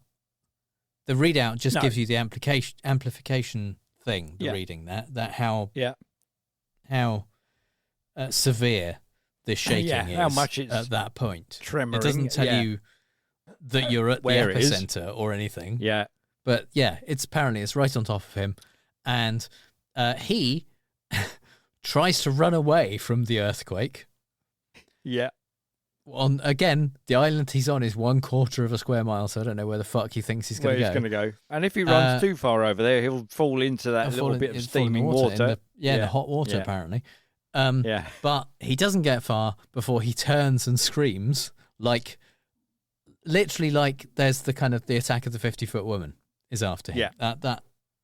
The readout just gives you the amplification thing, the reading that how severe this shaking is,
how much it's
at that point.
Tremoring.
It doesn't tell you that you're at the epicenter or anything.
Yeah.
But it's right on top of him, and he tries to run away from the earthquake.
Yeah.
Again, the island he's on is 1/4 of a square mile, so I don't know where the fuck he thinks he's going to go.
Where he's going to go. And if he runs too far over there, he'll fall into that little bit of steaming water.
In the hot water, apparently. But he doesn't get far before he turns and screams, literally like there's the kind of the attack of the 50-foot woman is after him. Yeah.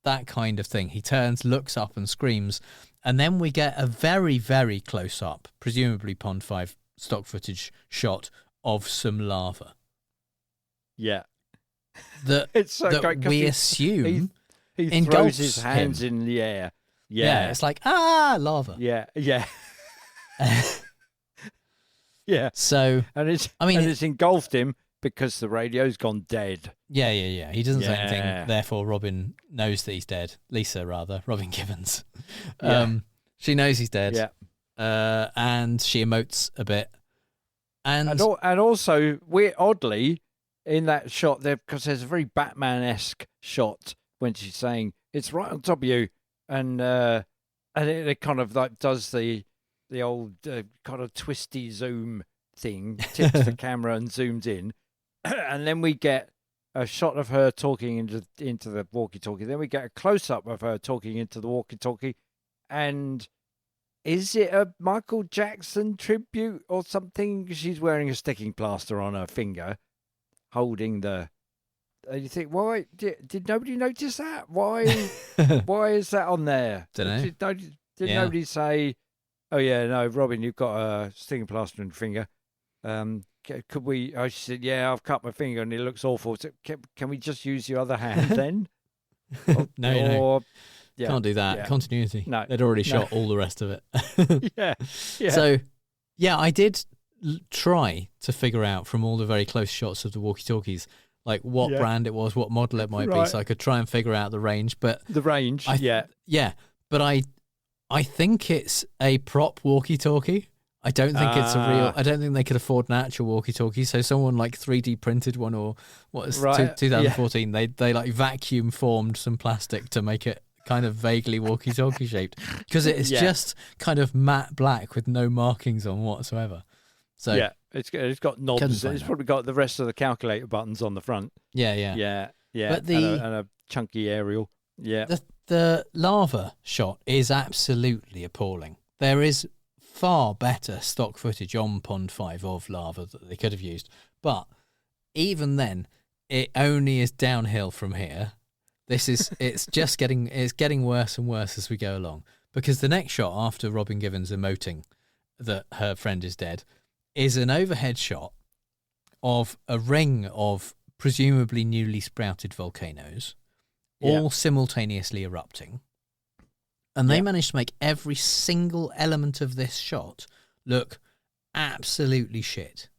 That kind of thing. He turns, looks up and screams, and then we get a very, very close up, presumably Pond 5 stock footage shot of some lava.
Yeah.
It's so great, we assume
he throws his hands in the air.
Yeah, it's like, lava.
Yeah. Yeah.
So
And it's engulfed him because the radio's gone dead.
Yeah. He doesn't say anything. Therefore, Robin knows that he's dead. Lisa, rather, Robin Givens. She knows he's dead.
Yeah.
And she emotes a bit. And
also, we're oddly in that shot there because there's a very Batman-esque shot when she's saying it's right on top of you, and it kind of like does the old kind of twisty zoom thing, tips the camera and zooms in, and then we get a shot of her talking into the walkie-talkie. Then we get a close-up of her talking into the walkie-talkie, and is it a Michael Jackson tribute or something? She's wearing a sticking plaster on her finger, holding the. And you think, why did nobody notice that? Why is that on there?
Don't know.
Did nobody say, "Oh yeah, no, Robin, you've got a sticking plaster on your finger"? Could we? I said, "Yeah, I've cut my finger and it looks awful. So can we just use your other hand then?"
No. Can't do that.
Yeah.
Continuity.
No.
They'd already shot all the rest of it.
Yeah.
So, I did try to figure out from all the very close shots of the walkie-talkies, like what brand it was, what model it might be, so I could try and figure out the range. But
the range,
but I think it's a prop walkie-talkie. I don't think it's a real. I don't think they could afford an actual walkie-talkie. So someone like 3D printed one, or what is 2014? They like vacuum formed some plastic to make it kind of vaguely walkie-talkie shaped, because it's just kind of matte black with no markings on whatsoever. So
it's got knobs. It's probably got the rest of the calculator buttons on the front.
Yeah.
But and a chunky aerial. Yeah.
The lava shot is absolutely appalling. There is far better stock footage on Pond 5 of lava that they could have used, but even then, it only is downhill from here. It's getting worse and worse as we go along, because the next shot after Robin Givens emoting that her friend is dead is an overhead shot of a ring of presumably newly sprouted volcanoes, all simultaneously erupting. And they managed to make every single element of this shot look absolutely shit.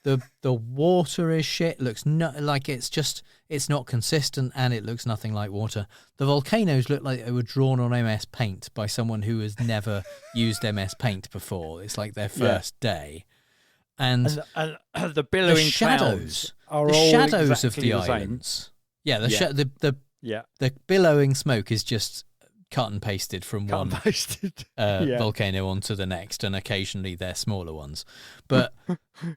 The water is shit. Looks like it's not consistent, and it looks nothing like water. The volcanoes look like they were drawn on MS Paint by someone who has never used MS Paint before. It's like their first day. And
the billowing
shadows
are
the
all
shadows
exactly
of the islands. Yeah, the billowing smoke is just cut and pasted from one volcano onto the next, and occasionally they're smaller ones. But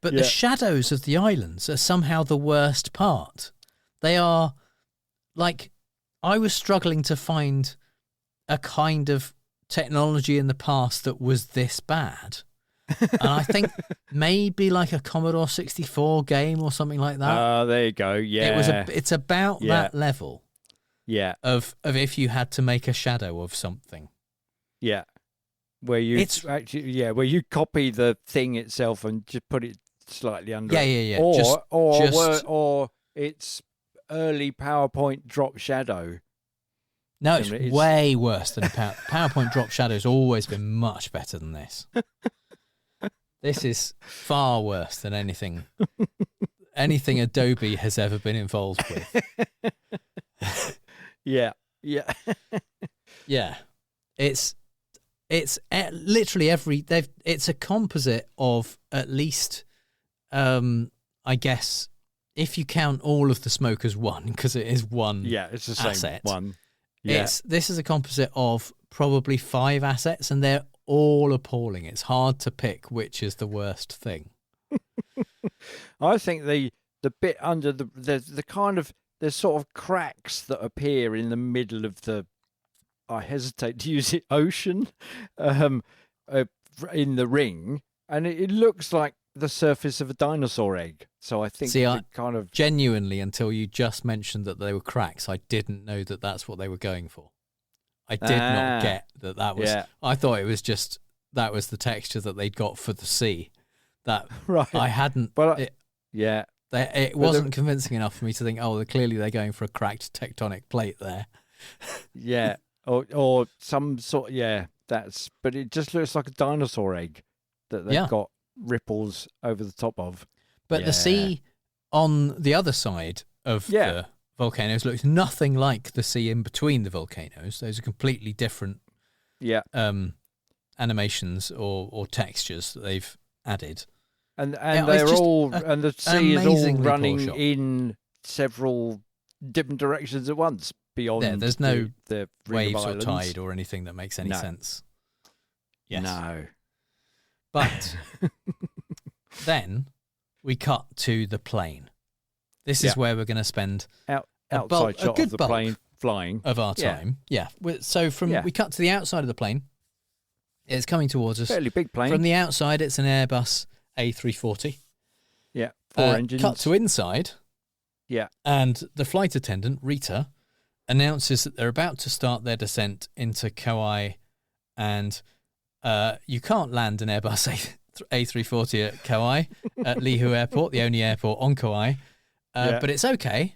the shadows of the islands are somehow the worst part. They are like, I was struggling to find a kind of technology in the past that was this bad. And I think maybe like a Commodore 64 game or something like that.
Oh, there you go. Yeah.
It's about that level.
Yeah.
Of if you had to make a shadow of something.
Yeah. Where you where you copy the thing itself and just put it slightly under.
Yeah.
Or it's early PowerPoint drop shadow.
No, it's way worse than PowerPoint drop shadow's always been much better than this. This is far worse than anything Adobe has ever been involved with.
Yeah.
It's literally it's a composite of at least, I guess, if you count all of the smoke as one, because it is one.
Yeah, it's the same
asset.
one. Yeah.
This is a composite of probably 5 assets, and they're all appalling. It's hard to pick which is the worst thing.
I think the bit under the kind of, there's sort of cracks that appear in the middle of the, I hesitate to use it, ocean, in the ring, and it looks like the surface of a dinosaur egg. So I think kind of
genuinely, until you just mentioned that they were cracks, I didn't know that that's what they were going for. I did not get that was. Yeah. I thought it was just that was the texture that they'd got for the sea. That
right.
I hadn't.
Well,
it wasn't convincing enough for me to think, clearly they're going for a cracked tectonic plate there.
Yeah, or some sort. Yeah, but it just looks like a dinosaur egg that they've got ripples over the top of.
But the sea on the other side of the volcanoes looks nothing like the sea in between the volcanoes. Those are completely different animations or textures that they've added.
And they're all and the sea is all running in several different directions at once beyond.
Yeah, there's no
the
waves or tide or anything that makes any sense. Yes.
No.
But then we cut to the plane. This is where we're going to spend
outside shot of the plane flying
of our time. Yeah. So we cut to the outside of the plane. It's coming towards us.
Fairly big plane.
From the outside, it's an Airbus A340.
Yeah, 4 engines.
Cut to inside.
Yeah.
And the flight attendant, Rita, announces that they're about to start their descent into Kauai, and you can't land an Airbus A340 at Kauai, at Lihu Airport, the only airport on Kauai. But it's okay,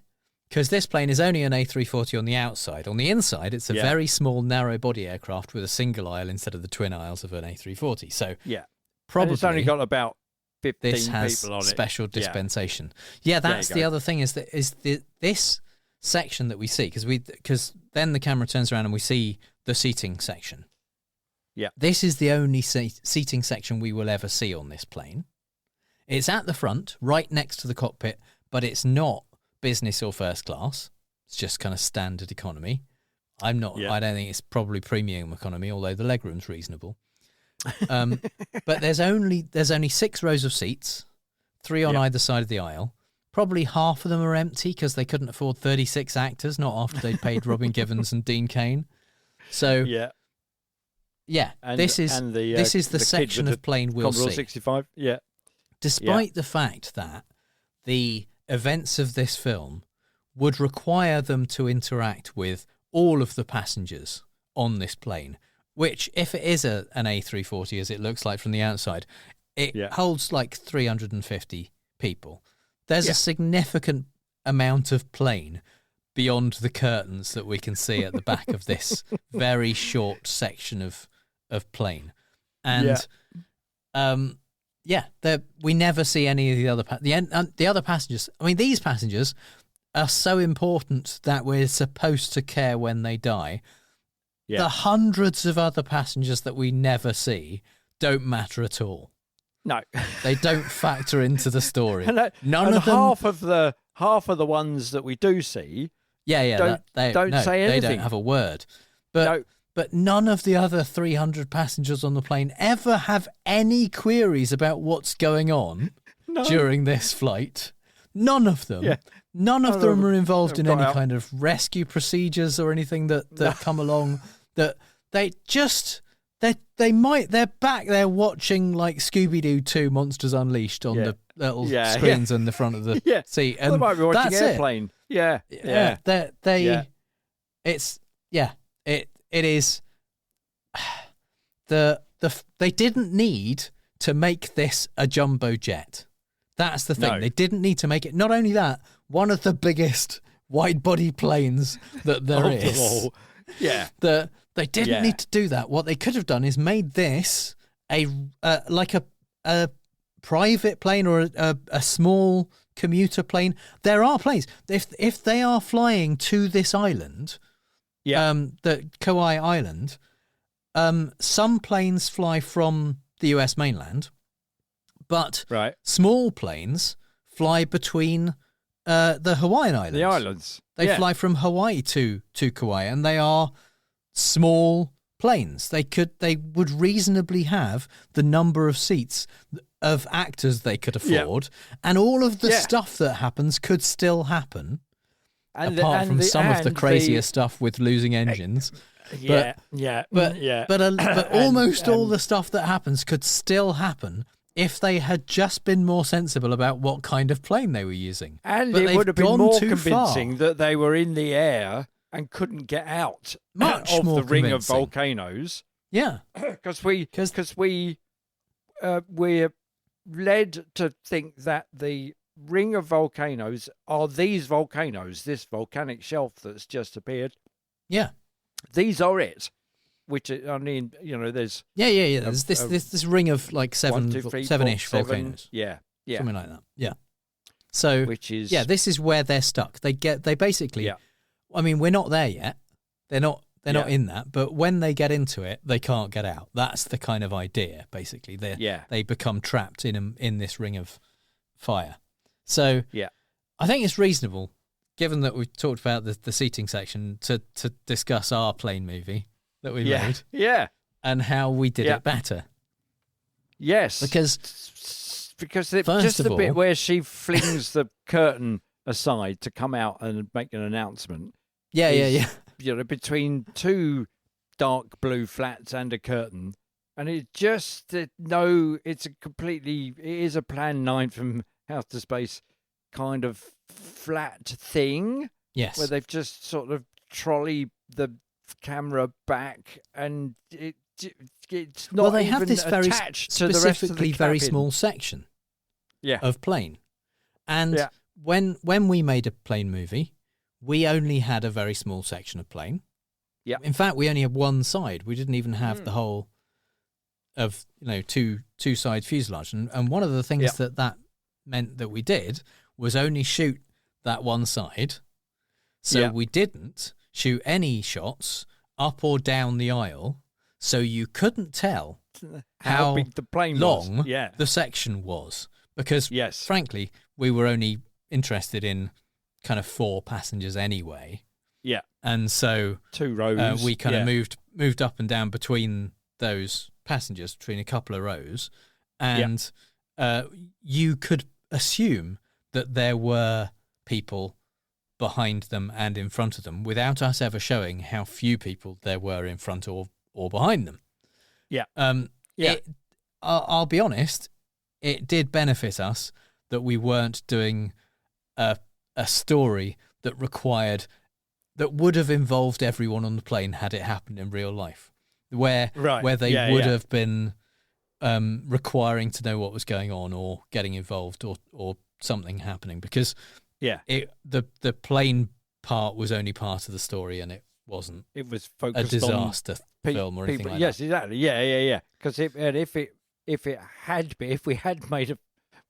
because this plane is only an A340 on the outside. On the inside, it's a very small, narrow-body aircraft with a single aisle instead of the twin aisles of an A340. So probably
and it's only got about 15
this has
people on it.
Special dispensation. Yeah, that's the other thing is this section that we see, because then the camera turns around and we see the seating section.
Yeah.
This is the only seating section we will ever see on this plane. It's at the front, right next to the cockpit, but it's not business or first class. It's just kind of standard economy. I don't think it's probably premium economy, although the legroom's reasonable. But there's only 6 rows of seats, 3 on either side of the aisle. Probably half of them are empty because they couldn't afford 36 actors, not after they'd paid Robin Givens and Dean Cain. So this is the section of plane we'll
Commodore
see.
65. Yeah.
Despite the fact that the events of this film would require them to interact with all of the passengers on this plane, which, if it is an A340, as it looks like from the outside, it holds like 350 people. There's a significant amount of plane beyond the curtains that we can see at the back of this very short section of plane. And we never see any of the other passengers. I mean, these passengers are so important that we're supposed to care when they die. The hundreds of other passengers that we never see don't matter at all.
No,
they don't factor into the story.
None of them. Half of the ones that we do see, don't say anything.
They don't have a word. But none of the other 300 passengers on the plane ever have any queries about what's going on during this flight. None of them. Yeah. None of them are involved in any kind of rescue procedures or anything that come along. That they're back there watching like Scooby-Doo 2 Monsters Unleashed on the little screens in the front of the seat. And
they might be watching
that's
Airplane.
It is they didn't need to make this a jumbo jet. That's the thing. No. They didn't need to make it. Not only that, one of the biggest wide-body planes that there is.
Yeah.
They didn't need to do that. What they could have done is made this a private plane or a small commuter plane. There are planes. If they are flying to this island, the Kauai Island, some planes fly from the US mainland, but small planes fly between the Hawaiian Islands.
The islands.
They fly from Hawaii to Kauai, and they are small planes. They would reasonably have the number of seats of actors they could afford, and all of the stuff that happens could still happen. Apart from some of the crazier stuff with losing engines. But almost all the stuff that happens could still happen if they had just been more sensible about what kind of plane they were using.
And it would have been more convincing that they were in the air and couldn't get out of the ring of volcanoes.
Yeah.
Because we're led to think that the ring of volcanoes are these volcanoes, this volcanic shelf that's just appeared.
Yeah.
These are it. which I mean, there's
There's this ring of like
1, 2, 3, 4,
seven-ish
7.
volcanoes.
Yeah.
Something like that. Yeah. So
which is
this is where they're stuck. They basically.
Yeah.
I mean, we're not there yet. They're not in that. But when they get into it, they can't get out. That's the kind of idea. Basically, they become trapped in this ring of fire. So I think it's reasonable, given that we've talked about the seating section, to discuss our plane movie that we made.
Yeah.
And how we did it better.
Yes.
Because
just the bit where she flings the curtain aside to come out and make an announcement.
Yeah.
Between two dark blue flats and a curtain. And it just, it is a Plan 9 from House to Space kind of flat thing.
Yes.
Where they've just sort of trolley the camera back, and it's not
they have this very
attached to the rest of the
very
cabin.
small section of plane. And when we made a plane movie, we only had a very small section of plane.
Yeah.
In fact, we only had one side. We didn't even have the whole of two side fuselage. And one of the things that meant that we did was only shoot that one side. So we didn't shoot any shots up or down the aisle, so you couldn't tell how
big the plane
long
was.
the section was. Because, frankly, we were only interested in kind of 4 passengers anyway.
Yeah.
And so
2 rows.
we kind of moved up and down between those passengers, between a couple of rows. And you could assume that there were people behind them and in front of them without us ever showing how few people there were in front or behind them.
Yeah.
I'll be honest, it did benefit us that we weren't doing a story that would have involved everyone on the plane had it happened in real life, where they would have been requiring to know what was going on or getting involved or something happening, because the plane part was only part of the story, and it wasn't.
It was focused
a disaster film or anything like that.
Yes, exactly. Yeah. Because if we had made a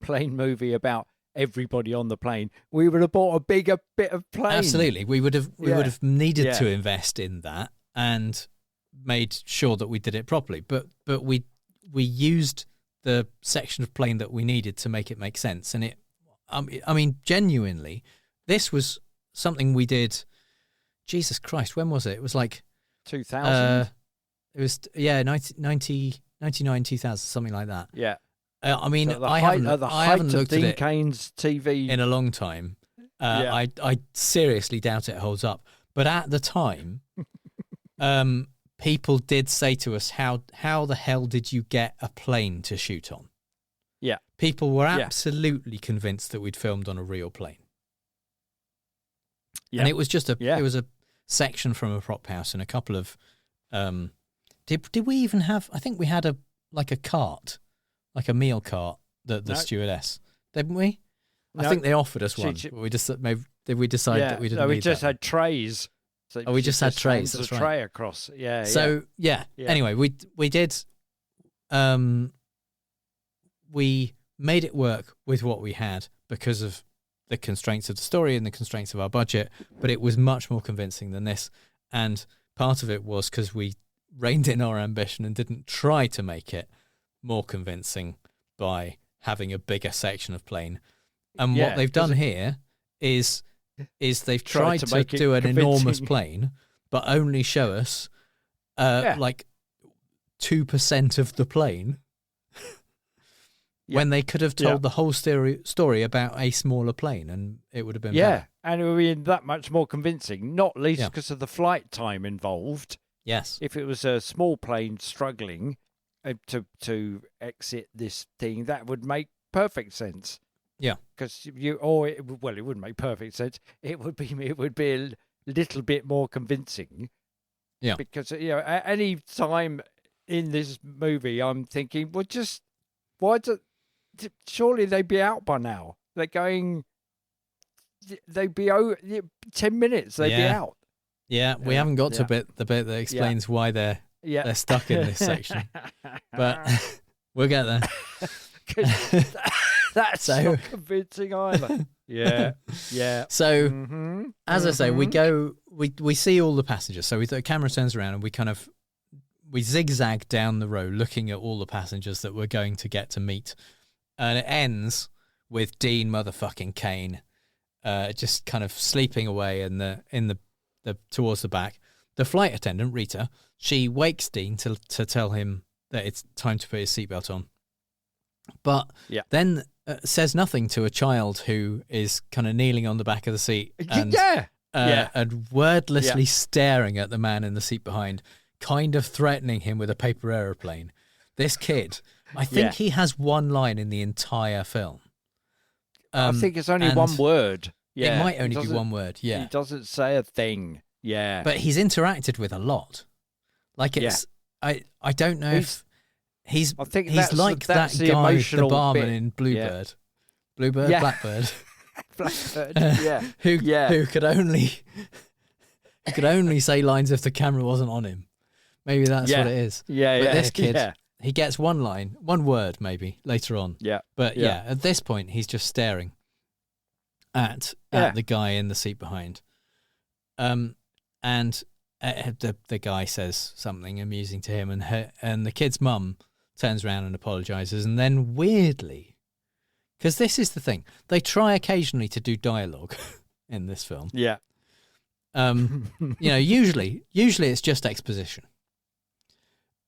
plane movie about everybody on the plane, we would have bought a bigger bit of plane.
Absolutely, we would have needed to invest in that and made sure that we did it properly. But we used the section of plane that we needed to make it make sense, and it. I mean, genuinely, this was something we did. Jesus Christ, when was it? It was like
2000.
It was 99, 2000, something like that.
Yeah.
I mean,
so
I haven't looked at
Dean
it
Cain's TV
in a long time. I seriously doubt it holds up. But at the time, people did say to us, "How the hell did you get a plane to shoot on?"
Yeah.
People were absolutely convinced that we'd filmed on a real plane. Yeah. And it was just it was a section from a prop house and a couple of did we even have, I think we had a cart, like a meal cart, the stewardess, didn't we? No. I think they offered us one, but we just did we decide that we didn't need
we just
that
had trays. So
we just had trays, that's right.
Tray across. Yeah.
So anyway, we did we made it work with what we had because of the constraints of the story and the constraints of our budget, but it was much more convincing than this. And part of it was because we reined in our ambition and didn't try to make it more convincing by having a bigger section of plane. And what they've done here is they've tried to do an enormous plane, but only show us like 2% of the plane. When they could have told the whole story about a smaller plane, and it would have been better.
And it would be that much more convincing, not least because of the flight time involved.
Yes.
If it was a small plane struggling to exit this thing, that would make perfect sense.
Yeah.
Because it wouldn't make perfect sense. It would be a little bit more convincing.
Yeah.
Because at any time in this movie, I'm thinking, well, surely they'd be out by now. They'd be 10 minutes. They'd be out.
Yeah, we haven't got to the bit that explains why they're they're stuck in this section. But we'll get there.
That's not convincing either. Yeah.
So, as I say, we see all the passengers. So the camera turns around and we zigzag down the row looking at all the passengers that we're going to get to meet. And it ends with Dean motherfucking Cain just kind of sleeping away in the towards the back. The flight attendant, Rita, she wakes Dean to tell him that it's time to put his seatbelt on. But then says nothing to a child who is kind of kneeling on the back of the seat and, and wordlessly staring at the man in the seat behind, kind of threatening him with a paper aeroplane. This kid, I think he has one line in the entire film.
I think it's only one word. Yeah,
it might only be one word. Yeah,
he doesn't say a thing. Yeah,
but he's interacted with a lot. Like it's, I don't know if he's. I think he's like that guy, the barman in Bluebird, Blackbird,
Blackbird.
who could only say lines if the camera wasn't on him. Maybe that's what it is. But this kid, he gets one line, one word maybe later on.
Yeah,
but at this point he's just staring at the guy in the seat behind. And the guy says something amusing to him, and the kid's mum turns around and apologizes, and then weirdly, because this is the thing, they try occasionally to do dialogue in this film.
Yeah.
Usually it's just exposition.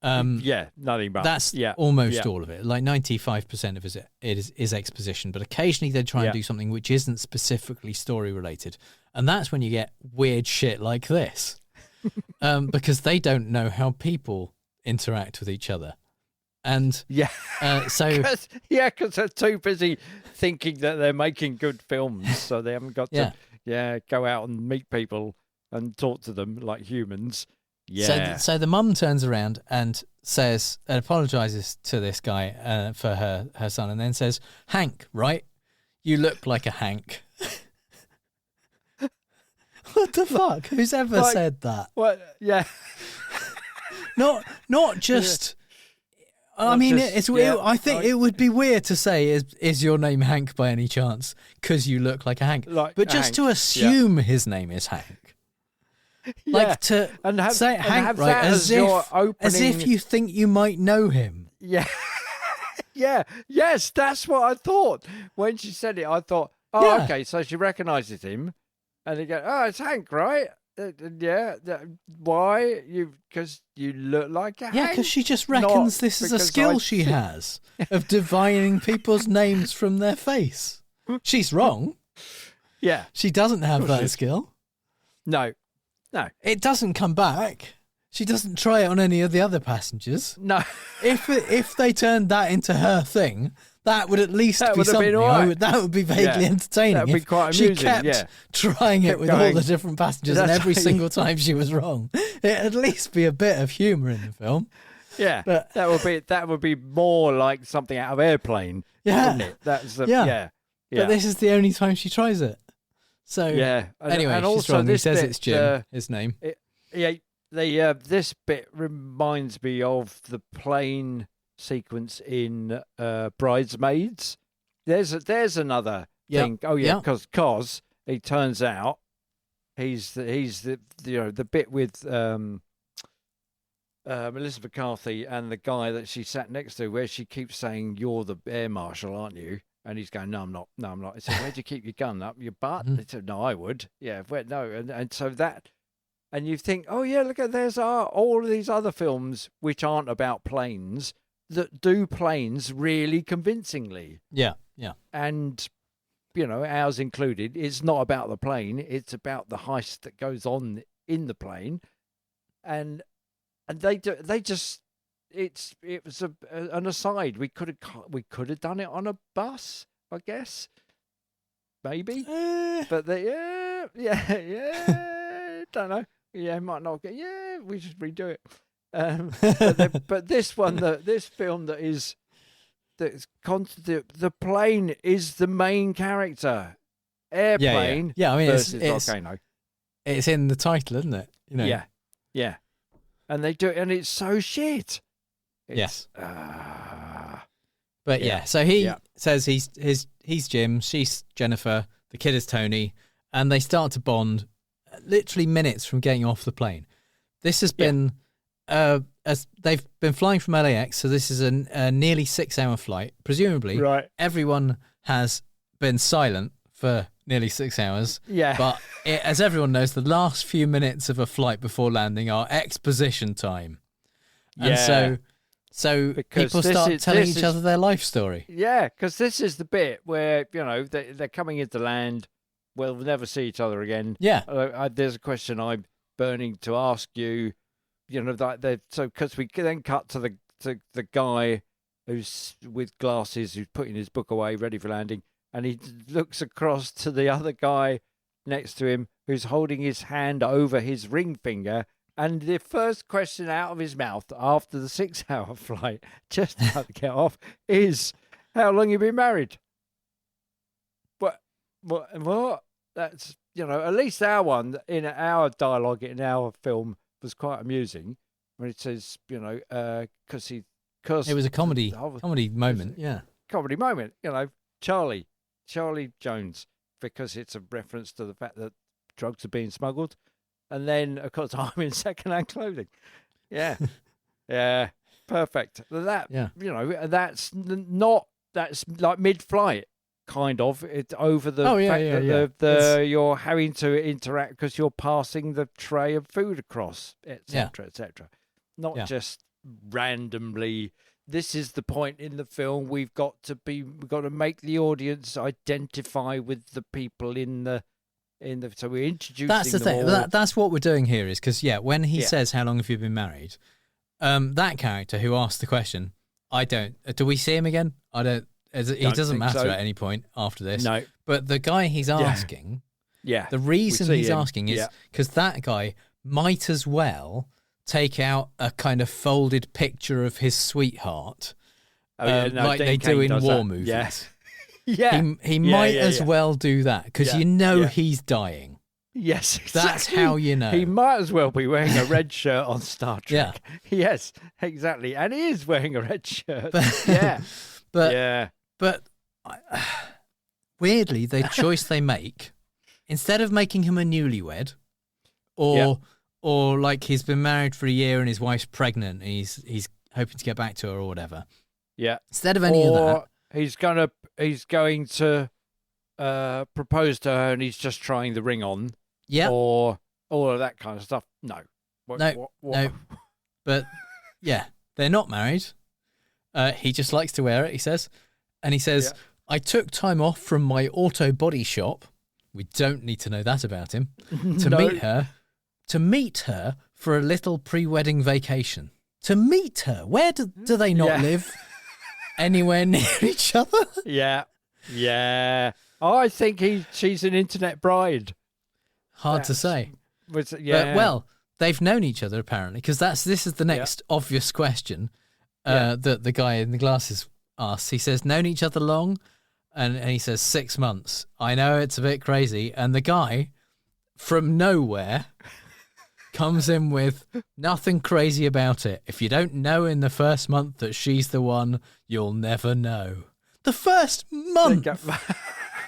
Nothing but
that's almost all of it. Like 95% of it is exposition, but occasionally they try and do something which isn't specifically story related, and that's when you get weird shit like this, because they don't know how people interact with each other, and because
they're too busy thinking that they're making good films, so they haven't got to go out and meet people and talk to them like humans. Yeah.
So the mum turns around and apologizes to this guy for her son, and then says, "Hank, right? You look like a Hank." What the fuck? Who's ever said that?
What? Yeah.
Not just. I mean, it's weird. I think it would be weird to say, "Is your name Hank by any chance?" Because you look like a Hank. But just to assume his name is Hank. Like to say Hank, right, as if you think you might know him.
Yeah. Yes, that's what I thought. When she said it, I thought, okay, so she recognises him. And they go, "Oh, it's Hank, right? Why? Because you look like a Hank."
Yeah, because she just reckons this is a skill she has of divining people's names from their face. She's wrong.
Yeah.
She doesn't have that skill.
No.
It doesn't come back. She doesn't try it on any of the other passengers.
No.
If they turned that into her thing, that would at least be something. That would be vaguely entertaining.
That would be quite amusing.
She kept trying it with all the different passengers, and every single time she was wrong. It'd at least be a bit of humour in the film.
Yeah, but that would be more like something out of Airplane.
Yeah,
wouldn't it? That's
But this is the only time she tries it. So anyway, and she's wrong. He says it's Jim, his name.
This bit reminds me of the plane sequence in Bridesmaids. There's another thing. Oh yeah, because it turns out he's the bit with Melissa McCarthy and the guy that she sat next to, where she keeps saying, "You're the air marshal, aren't you?" And he's going, "No, I'm not. No, I'm not." I said, "Where'd you keep your gun? Up your butt?" They said, "No, I would." Yeah, no, and so that. And you think, oh yeah, look at there's all of these other films which aren't about planes that do planes really convincingly.
Yeah.
And ours included. It's not about the plane; it's about the heist that goes on in the plane, and they just. It was an aside. We could have done it on a bus, I guess, maybe. But don't know. Yeah, might not get. Yeah, we should redo it. But this film that's constant. The plane is the main character. Airplane.
Yeah. I mean,
versus Volcano.
It's in the title, isn't it?
Yeah. and they do it, and it's so shit.
Yes. But so he says he's Jim, she's Jennifer, the kid is Tony, and they start to bond literally minutes from getting off the plane. This has been as they've been flying from LAX, so this is a nearly 6-hour flight. Presumably, everyone has been silent for nearly 6 hours.
Yeah.
But as everyone knows, the last few minutes of a flight before landing are exposition time. And so
because
people start telling each other their life story.
Yeah, because this is the bit where, they're coming into land. We'll never see each other again.
Yeah.
There's a question I'm burning to ask you. Because we then cut to the guy who's with glasses, who's putting his book away, ready for landing, and he looks across to the other guy next to him who's holding his hand over his ring finger. And the first question out of his mouth after the 6-hour flight, just about to get off, is, "How long you been married?" What? That's, at least our one, in our dialogue, in our film, was quite amusing when it says, because
it was a comedy moment. Yeah.
Comedy moment, Charlie Jones, because it's a reference to the fact that drugs are being smuggled. And then, of course, I'm in second-hand clothing. Yeah. Yeah. Perfect. That's like mid-flight, kind of. It's over the fact that you're having to interact because you're passing the tray of food across, etc., etc. Not just randomly. This is the point in the film. We've got to make the audience identify with the people so we're introducing.
That's the thing. That's what we're doing here. Is because when he says, "How long have you been married?" That character who asked the question, I don't. Do we see him again? I don't. He doesn't matter at any point after this.
No.
But the guy he's asking, the reason he's asking is because that guy might as well take out a kind of folded picture of his sweetheart, like they do in war movies.
Yes.
He might as well do that because he's dying.
Yes, exactly.
That's how you know.
He might as well be wearing a red shirt on Star Trek. Yes, exactly. And he is wearing a red shirt.
But weirdly, the choice they make, instead of making him a newlywed, or like he's been married for a year and his wife's pregnant and he's hoping to get back to her or whatever.
Yeah.
Instead of any of that,
he's going to propose to her and he's just trying the ring on.
Yeah.
Or all of that kind of stuff. No.
No. But they're not married. He just likes to wear it, he says. And he says, "I took time off from my auto body shop." We don't need to know that about him. To meet her for a little pre-wedding vacation. To meet her. Where do they not live? Anywhere near each other?
Yeah. Yeah. I think she's an internet bride.
Hard to say. But, they've known each other apparently, because this is the next obvious question that the guy in the glasses asks. He says, "Known each other long?" And he says 6 months. I know it's a bit crazy. And the guy from nowhere comes in with nothing crazy about it. "If you don't know in the first month that she's the one, you'll never know." The first month?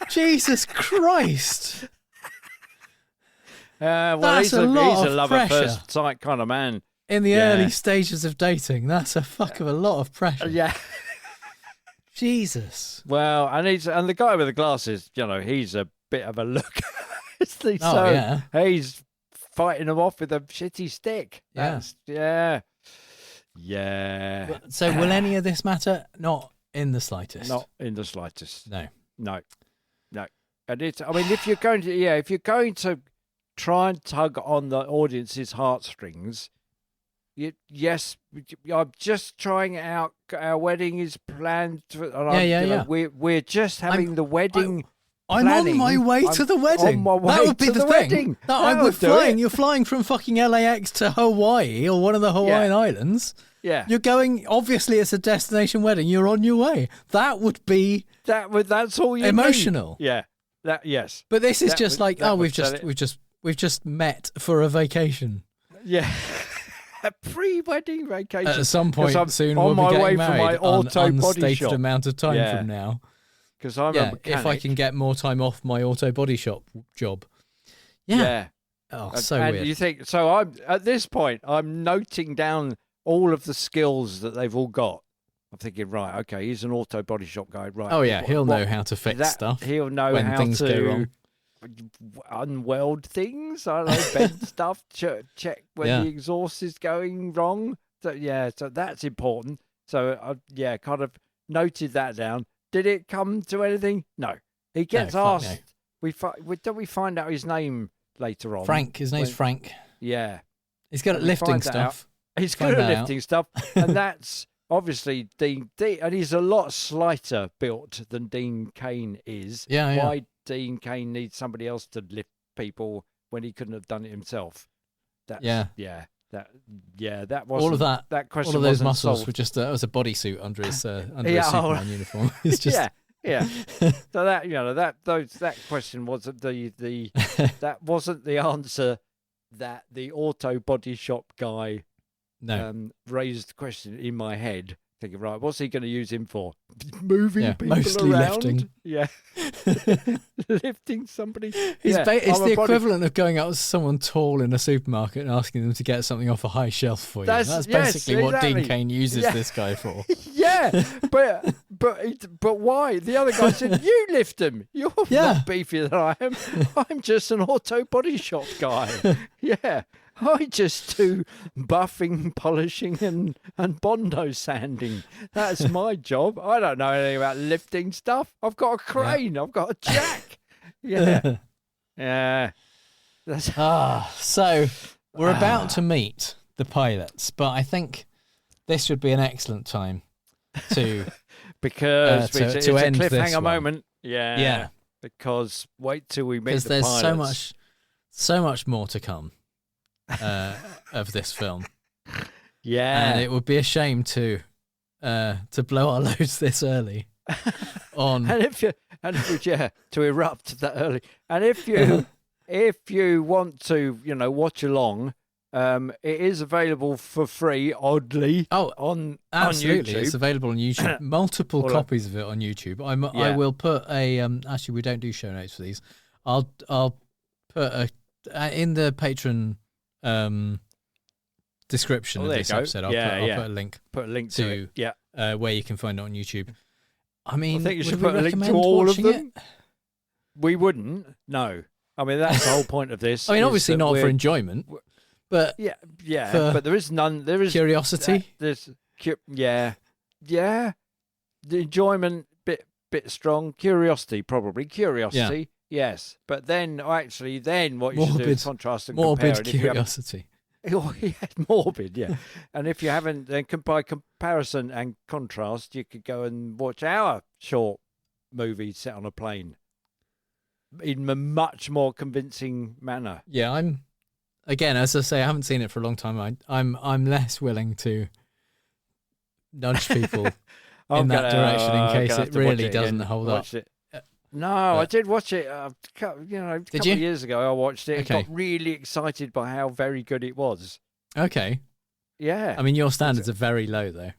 Jesus Christ.
He's a love at first sight kind of man.
In the early stages of dating, that's a fuck of a lot of pressure.
Yeah.
Jesus.
Well, and the guy with the glasses, he's a bit of a look. He's fighting him off with a shitty stick. Yeah.
So will any of this matter? Not in the slightest.
Not in the slightest.
No.
And if you're going to try and tug on the audience's heartstrings, I'm just trying it out. Our wedding is planned. We're just having the wedding.
I'm on my way to the wedding. That would be the thing. You're flying from fucking LAX to Hawaii or one of the Hawaiian Islands.
Yeah.
You're going, obviously it's a destination wedding. You're on your way. That would be
that's all you
emotional.
Need. Yeah. Yes.
But this is just we've just met for a vacation.
Yeah. Pre-wedding vacation.
At some point
'Cause I'm
soon,
on
we'll
my
be
way
getting
from my
married.
auto body
Unstated
shop.
amount of time
Yeah.
from now.
Because I'm a
Yeah,
mechanic.
if I can get more time off my auto body shop job. Yeah.
Yeah.
Oh,
And-
so
and
weird.
you think so? I'm at this point. I'm noting down all of the skills that they've all got. I'm thinking, right, okay, he's an auto body shop guy, right?
Oh yeah, he'll
what-
know how to fix
that-
stuff.
He'll know
when
how
things
to
go wrong.
unweld things. I don't know, bend stuff, check when
Yeah.
the exhaust is going wrong. So yeah, so that's important. So I kind of noted that down. Did it come to anything? No. He gets
fuck no.
asked. Don't we find out his name later on?
Frank, his name's
When-
Frank.
Yeah.
He's good at
And we
lifting
find that out.
stuff.
He's
Find
good at
that
lifting stuff, and that's obviously Dean, and he's a lot slighter built than Dean Cain is.
Yeah, yeah.
Why Dean Cain needs somebody else to lift people when he couldn't have done it himself? That wasn't
All of that.
That question
All of those
wasn't
muscles
solved.
were just it was a bodysuit under his under
Yeah,
his Superman uniform. It's just
yeah. So that question wasn't the that wasn't the answer that the auto body shop guy
no.
raised the question in my head, thinking, right, what's he going to use him for? Moving people
mostly
around?
lifting.
Yeah. Lifting somebody.
It's,
Yeah,
it's
I'm
the
a body-
equivalent of going up to someone tall in a supermarket and asking them to get something off a high shelf for you. That's
Yes,
basically what Dean
exactly.
Cain uses
Yeah.
this guy for.
Yeah, but why? The other guy said, you lift him. You're
Yeah.
not beefier than I am. I'm just an auto body shop guy. Yeah. I just do buffing, polishing, and Bondo sanding. That's my job. I don't know anything about lifting stuff. I've got a crane. I've got a jack. Yeah. Yeah. That's,
So we're about to meet the pilots, but I think this would be an excellent time to
because
to
it's a
end this
cliffhanger
one.
moment. Yeah.
Yeah.
Because wait till we meet
because
the
there's
pilots.
so much more to come of this film,
Yeah.
and it would be a shame to blow our loads this early on.
And if to erupt that early. And if you want to, watch along, it is available for free, oddly. On
Absolutely,
YouTube.
it's available on YouTube. Multiple copies of it on YouTube. I will put a actually we don't do show notes for these. I'll put a in the Patreon description of
there
this
you go.
episode. I'll put a link.
Put a link to it. Yeah.
Where you can find it on YouTube. I mean,
I think you should
would
put
we
a link to
recommend
all of
watching
them.
it?
We wouldn't. No. I mean, that's the whole point of this.
I mean,
is
obviously
that
not for
we're-
enjoyment, but
Yeah.
for
But there is none. There is
curiosity.
There's yeah. The enjoyment bit strong. Curiosity probably. Curiosity. Yes. But then what you should do is contrast and compare.
Morbid
And if you haven't-
curiosity.
Oh, yeah, morbid, yeah. And if you haven't, then by comparison and contrast, you could go and watch our short movie set on a plane in a much more convincing manner.
Yeah, I'm. Again, as I say, I haven't seen it for a long time. I'm less willing to nudge people in that direction in case it really doesn't hold up.
No, I did watch it. A couple of years ago, I watched it.
Okay.
I got really excited by how very good it was.
Okay.
Yeah.
I mean, your standards are very low, though.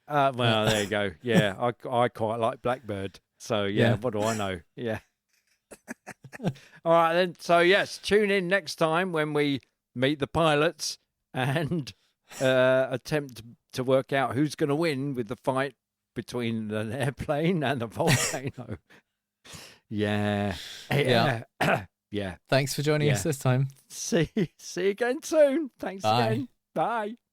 Well, there you go. Yeah, I quite like Blackbird. So yeah,
Yeah.
what do I know? Yeah. All right then. So yes, tune in next time when we meet the pilots and attempt to work out who's going to win with the fight between an airplane and a volcano. Yeah.
Yeah.
Yeah.
Thanks for joining us
Yeah.
this time.
See you again soon. Thanks
Bye.
again. Bye.